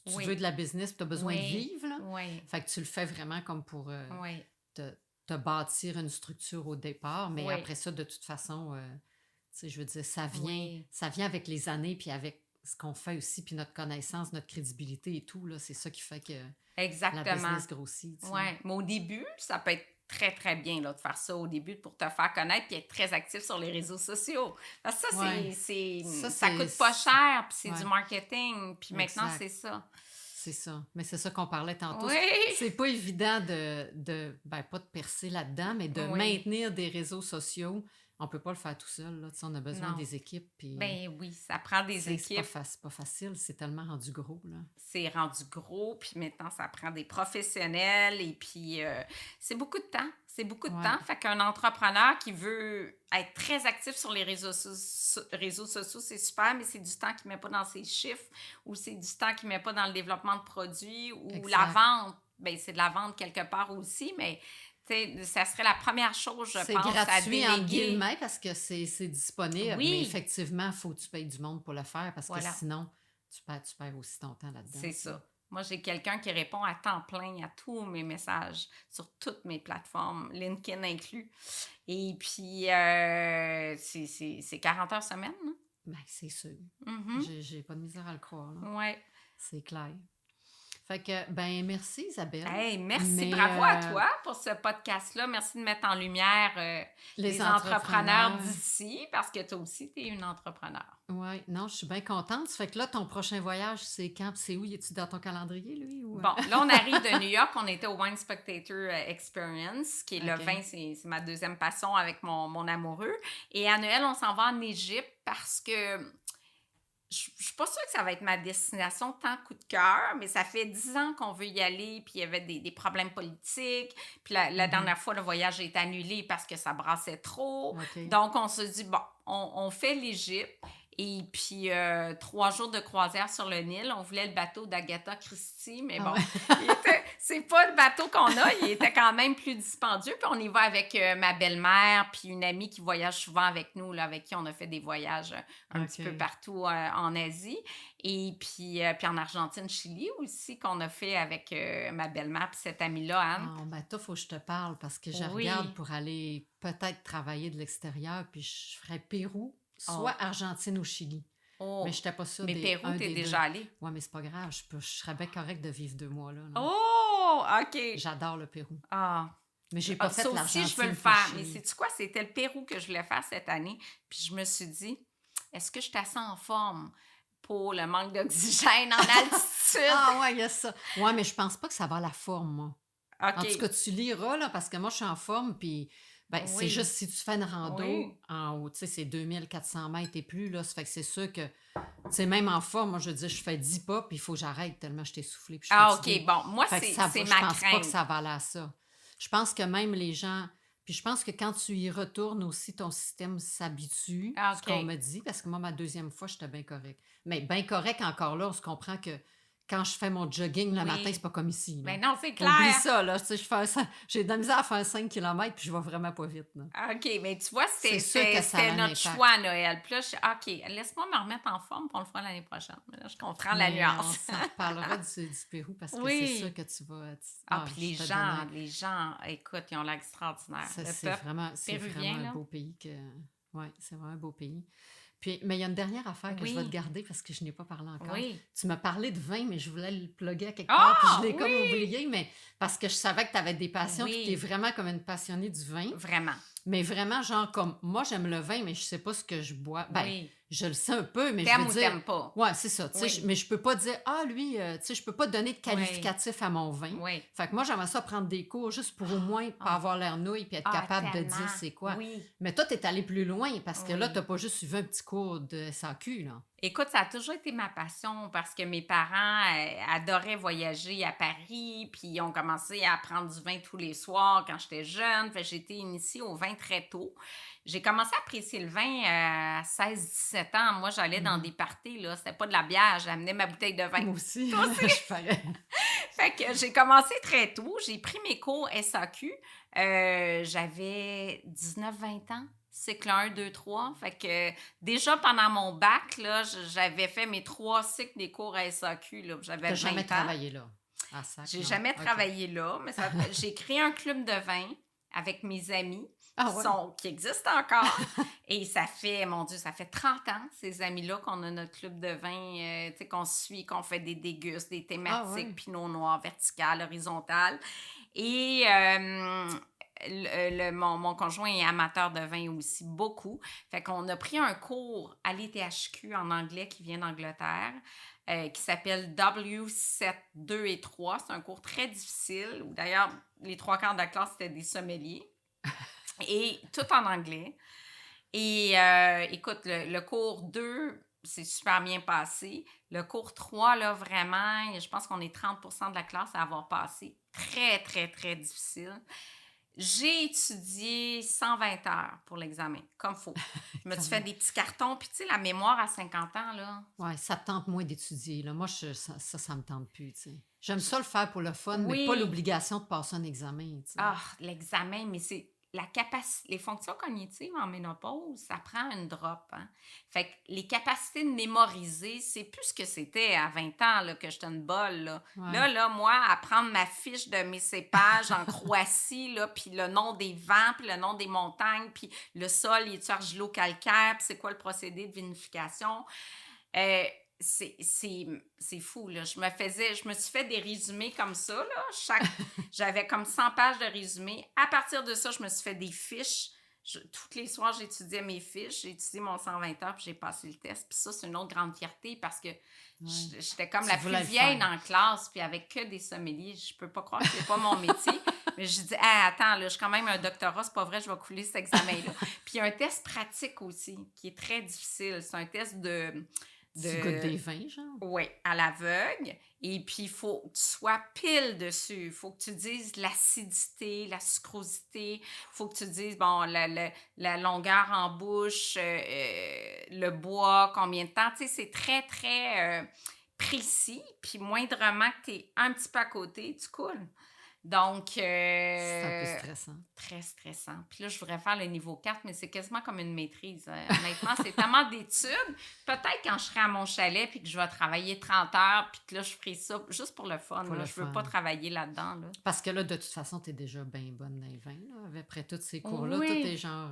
Oui. veux de la business, tu as besoin de Oui. vivre, là. Oui, Fait que tu le fais vraiment comme pour oui. te bâtir une structure au départ, mais Oui. après ça, de toute façon, tu sais, je veux dire, ça Oui. vient avec les années, puis avec ce qu'on fait aussi, puis notre connaissance, notre crédibilité et tout, là, c'est ça qui fait que la Exactement. business grossit. tu sais. Oui, mais au début, ça peut être très, très bien là, de faire ça au début pour te faire connaître puis être très actif sur les réseaux sociaux. Parce que ça, Ouais. ça c'est- coûte pas cher, puis c'est Ouais. du marketing. Puis maintenant, Exact. c'est ça. C'est ça. Mais c'est ça qu'on parlait tantôt. Oui! C'est pas évident pas de percer là-dedans, mais de Oui. maintenir des réseaux sociaux. On peut pas le faire tout seul, là. Tu sais, on a besoin Non. des équipes. Puis, Ben oui, ça prend des c'est équipes. c'est pas facile, c'est tellement rendu gros, là. C'est rendu gros, puis maintenant, ça prend des professionnels, et puis c'est beaucoup de temps. C'est beaucoup de Ouais. temps. Fait qu'un entrepreneur qui veut être très actif sur les réseaux sociaux, c'est super, mais c'est du temps qu'il ne met pas dans ses chiffres, ou c'est du temps qu'il ne met pas dans le développement de produits, ou Exact. la vente. Ben c'est de la vente quelque part aussi, mais ça serait la première chose, je C'est pense, à gratuit, entre déléguer. guillemets, parce que c'est disponible. Oui. Mais effectivement, il faut que tu payes du monde pour le faire, parce Voilà. que sinon, tu perds aussi ton temps là-dedans. C'est ça. Moi, j'ai quelqu'un qui répond à temps plein à tous mes messages sur toutes mes plateformes, LinkedIn inclus. Et puis, c'est 40 heures semaine. Hein? Ben, c'est sûr. Mhm. J'ai pas de misère à le croire, là. Ouais. C'est clair. Fait que, ben merci Isabelle. Hey, merci, Mais bravo à toi pour ce podcast-là. Merci de mettre en lumière les les entrepreneurs entrepreneurs. d'ici parce que toi aussi, tu es une entrepreneur. Oui, non, je suis bien contente. Ça fait que là, ton prochain voyage, c'est quand? Puis c'est où? Es-tu dans ton calendrier, lui? Ou... Bon, là, on arrive de New York. On était au Wine Spectator Experience, qui est le OK. vin, c'est ma deuxième passion avec mon amoureux. Et à Noël, on s'en va en Égypte parce que je suis pas sûre que ça va être ma destination tant coup de cœur, mais ça fait 10 ans qu'on veut y aller, puis il y avait des problèmes politiques. Puis la dernière fois, le voyage a été annulé parce que ça brassait trop. OK. Donc, on se dit, bon, on fait l'Égypte. Et puis, 3 jours de croisière sur le Nil. On voulait le bateau d'Agatha Christie, mais bon, c'est pas le bateau qu'on a. Il était quand même plus dispendieux. Puis, on y va avec ma belle-mère, puis une amie qui voyage souvent avec nous, là, avec qui on a fait des voyages un petit peu partout en Asie. Et puis en Argentine, Chili aussi, qu'on a fait avec ma belle-mère, puis cette amie-là, Anne. Ah, ben toi, il faut que je te parle parce que je Oui. regarde pour aller peut-être travailler de l'extérieur, puis je ferais Pérou, soit Argentine ou Chili. Oh. Mais je n'étais pas sûre Mais des Pérou, un t'es des déjà deux. allée. Oui, mais c'est pas grave. Je serais bien correct de vivre 2 mois là. Oh, OK. J'adore le Pérou. Ah. Mais j'ai pas fait Ça l'Argentine. aussi, je veux le puis faire. Chili. Mais sais-tu quoi? C'était le Pérou que je voulais faire cette année. Puis je me suis dit, est-ce que je suis assez en forme pour le manque d'oxygène en altitude? Ah ouais, il y a ça. Ouais, mais je pense pas que ça va à la forme, moi. OK. En tout cas, tu liras, là, parce que moi, je suis en forme, puis ben, Oui. c'est juste si tu fais une rando Oui. en haut, tu sais, c'est 2400 mètres et plus, là, ça fait que c'est sûr que, tu sais, même en forme, moi, je dis, je fais 10 pas, puis il faut que j'arrête tellement je suis essoufflée, puis je suis Ah, fatiguée. OK. Bon, moi, Fait que c'est ça c'est va, ma je pense pas crainte. que ça va aller à ça. Je pense que même les gens... Puis je pense que quand tu y retournes aussi, ton système s'habitue, Ah, ce qu'on OK. me dit, parce que moi, ma deuxième fois, j'étais bien correct. Mais bien correct encore là, on se comprend que quand je fais mon jogging le Oui. matin, c'est pas comme ici. Là. Mais non, c'est Oublie clair. ça, là. Tu sais, j'ai de la misère à faire 5 km, puis je vais vraiment pas vite. Là. Ah, OK, mais tu vois, C'est sûr que ça a c'était un notre impact. choix à Noël. Puis là, je suis OK, laisse-moi me remettre en forme, puis on le fera l'année prochaine. Mais là, je comprends la Mais nuance. on s'en reparlera du Pérou, parce que Oui. c'est sûr que tu vas... Ah, puis je les te gens, donnais- les gens, écoute, ils ont l'air extraordinaires. Ça, Le c'est peuple vraiment péruvien, un là. beau pays que... Oui, c'est vraiment un beau pays. Puis, mais il y a une dernière affaire que je vais Oui. te garder parce que je n'ai pas parlé encore. Oui. Tu m'as parlé de vin, mais je voulais le plugger à quelque part, puis Ah, je l'ai comme oui! oublié, mais parce que je savais que tu avais des passions, puis Oui. tu es vraiment comme une passionnée du vin. Vraiment. Mais vraiment, genre, comme moi, j'aime le vin, mais je sais pas ce que je bois. Ben, Oui. je le sais un peu, mais je T'aimes veux ou dire... t'aimes pas? Ouais, c'est ça. tu sais, Oui. mais je peux pas dire, ah, lui, tu sais, je peux pas donner de qualificatif à mon vin. Oui. Fait que moi, j'aimerais ça prendre des cours juste pour au moins pas avoir l'air nouille puis être Ah, capable de tellement. dire c'est quoi. Oui. Mais toi, t'es allé plus loin parce que là, Oui. t'as pas juste suivi un petit cours de SAQ, là. Écoute, ça a toujours été ma passion parce que mes parents adoraient voyager à Paris, puis ils ont commencé à prendre du vin tous les soirs quand j'étais jeune. Fait que j'ai été initiée au vin très tôt. J'ai commencé à apprécier le vin à 16-17 ans. Moi, j'allais dans des parties, là. C'était pas de la bière, j'amenais ma bouteille de vin. Moi aussi. Toi aussi? Je ferais. Fait que j'ai commencé très tôt. J'ai pris mes cours SAQ. J'avais 19-20 ans. Cycle 1, 2, 3. Fait que déjà pendant mon bac, là, j'avais fait mes 3 cycles des cours à SAQ. Là, j'avais 20 T'as jamais ans. travaillé là? À SAQ, J'ai non? jamais OK. travaillé là, mais j'ai créé un club de vin avec mes amis Ah ouais? qui existent encore. Et ça fait, mon Dieu, ça fait 30 ans, ces amis-là, qu'on a notre club de vin, tu sais, qu'on suit, qu'on fait des dégustes, des thématiques, ouais. pinot noir, vertical, horizontal. Et mon conjoint est amateur de vin aussi, beaucoup. Fait qu'on a pris un cours à l'ETHQ en anglais qui vient d'Angleterre, qui s'appelle W7, 2 et 3. C'est un cours très difficile, où d'ailleurs, les 3 quarts de la classe, c'était des sommeliers. Et tout en anglais. Et écoute, le cours 2, c'est super bien passé. Le cours 3, là, vraiment, je pense qu'on est 30% de la classe à avoir passé. Très, très, très difficile. J'ai étudié 120 heures pour l'examen, comme il faut. Je me suis fait des petits cartons. Puis, tu sais, la mémoire à 50 ans, là. Ouais, ça te tente moins d'étudier, là. Moi, ça me tente plus, tu sais. J'aime ça le faire pour le fun, mais Oui. pas l'obligation de passer un examen, tu sais. Ah, l'examen, mais c'est la capacité, les fonctions cognitives en ménopause, ça prend une drop. Hein? Fait que les capacités de mémoriser, c'est plus ce que c'était à 20 ans là, que j'étais une bolle. Là. Ouais. Là, moi, à prendre ma fiche de mes cépages en Croatie, là, puis le nom des vents, puis le nom des montagnes, puis le sol, il est argilo-calcaire, puis c'est quoi le procédé de vinification. c'est fou, là. Je me suis fait des résumés comme ça, là. J'avais comme 100 pages de résumés. À partir de ça, je me suis fait des fiches. Tous les soirs, j'étudiais mes fiches. J'ai étudié mon 120 heures, puis j'ai passé le test. Puis ça, c'est une autre grande fierté parce que j'étais comme la plus vieille dans la classe, puis avec que des sommeliers. Je peux pas croire que c'est pas mon métier. Mais je dis, attends, là, j'ai quand même un doctorat, c'est pas vrai, je vais couler cet examen-là. Puis il y a un test pratique aussi, qui est très difficile. C'est un test Tu goûtes des vins, genre? Oui, à l'aveugle. Et puis, il faut que tu sois pile dessus. Il faut que tu dises l'acidité, la sucrosité. Il faut que tu dises, bon, la longueur en bouche, le bois, combien de temps. Tu sais, c'est très, très précis. Puis, moindrement que tu es un petit peu à côté, tu coules. Donc, c'est un peu stressant. Très stressant. Puis là, je voudrais faire le niveau 4, mais c'est quasiment comme une maîtrise. Honnêtement, c'est tellement d'études. Peut-être quand je serai à mon chalet puis que je vais travailler 30 heures puis que là, je ferai ça juste pour le fun. Là. Je veux pas travailler là-dedans. Là. Parce que là, de toute façon, tu es déjà bien bonne dans les vins. Là, après tous ces cours-là, oui. tout est genre...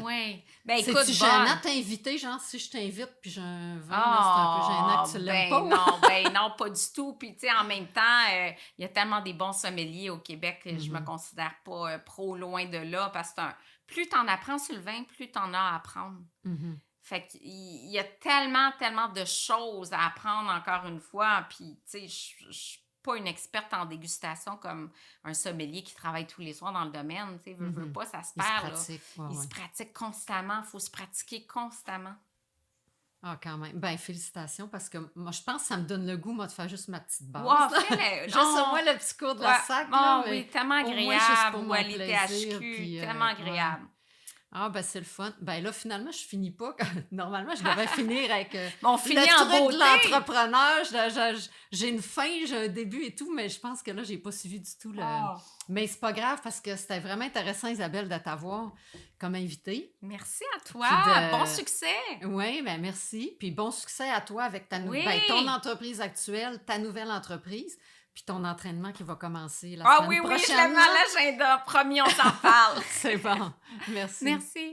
Oui. Ben écoute, c'est-tu gênant t'inviter, genre, si je t'invite puis j'ai un vin, là, c'est un peu gênant que tu l'aimes pas? Non, pas du tout. Puis, tu sais, en même temps, il y a tellement des bons sommeliers au Québec que je me considère pas pro loin de là parce que plus t'en apprends sur le vin, plus t'en as à apprendre. Fait qu'il y a tellement, tellement de choses à apprendre encore une fois. Puis, tu sais, je suis pas une experte en dégustation comme un sommelier qui travaille tous les soirs dans le domaine. Tu sais, veut pas, ça se perd. Il se pratique constamment. Il faut se pratiquer constamment. Ah, quand même. Ben, félicitations, parce que moi, je pense que ça me donne le goût, moi, de faire juste ma petite base. Wow, juste moi, le petit cours de la sac. Là, oui, tellement agréable. Ou à l'ITHQ, tellement agréable. Ah, ben c'est le fun. Ben là, finalement, je finis pas. Normalement, je devrais finir avec on finit en beauté. De l'entrepreneur. J'ai une fin, j'ai un début et tout, mais je pense que là, j'ai pas suivi du tout. Mais c'est pas grave parce que c'était vraiment intéressant, Isabelle, de t'avoir comme invitée. Merci à toi. Bon succès. Oui, ben merci. Puis bon succès à toi avec ton entreprise actuelle, ta nouvelle entreprise. Puis ton entraînement qui va commencer la semaine prochaine. Oui, je l'ai mis à l'agenda. Promis, on s'en parle. C'est bon. Merci. Merci.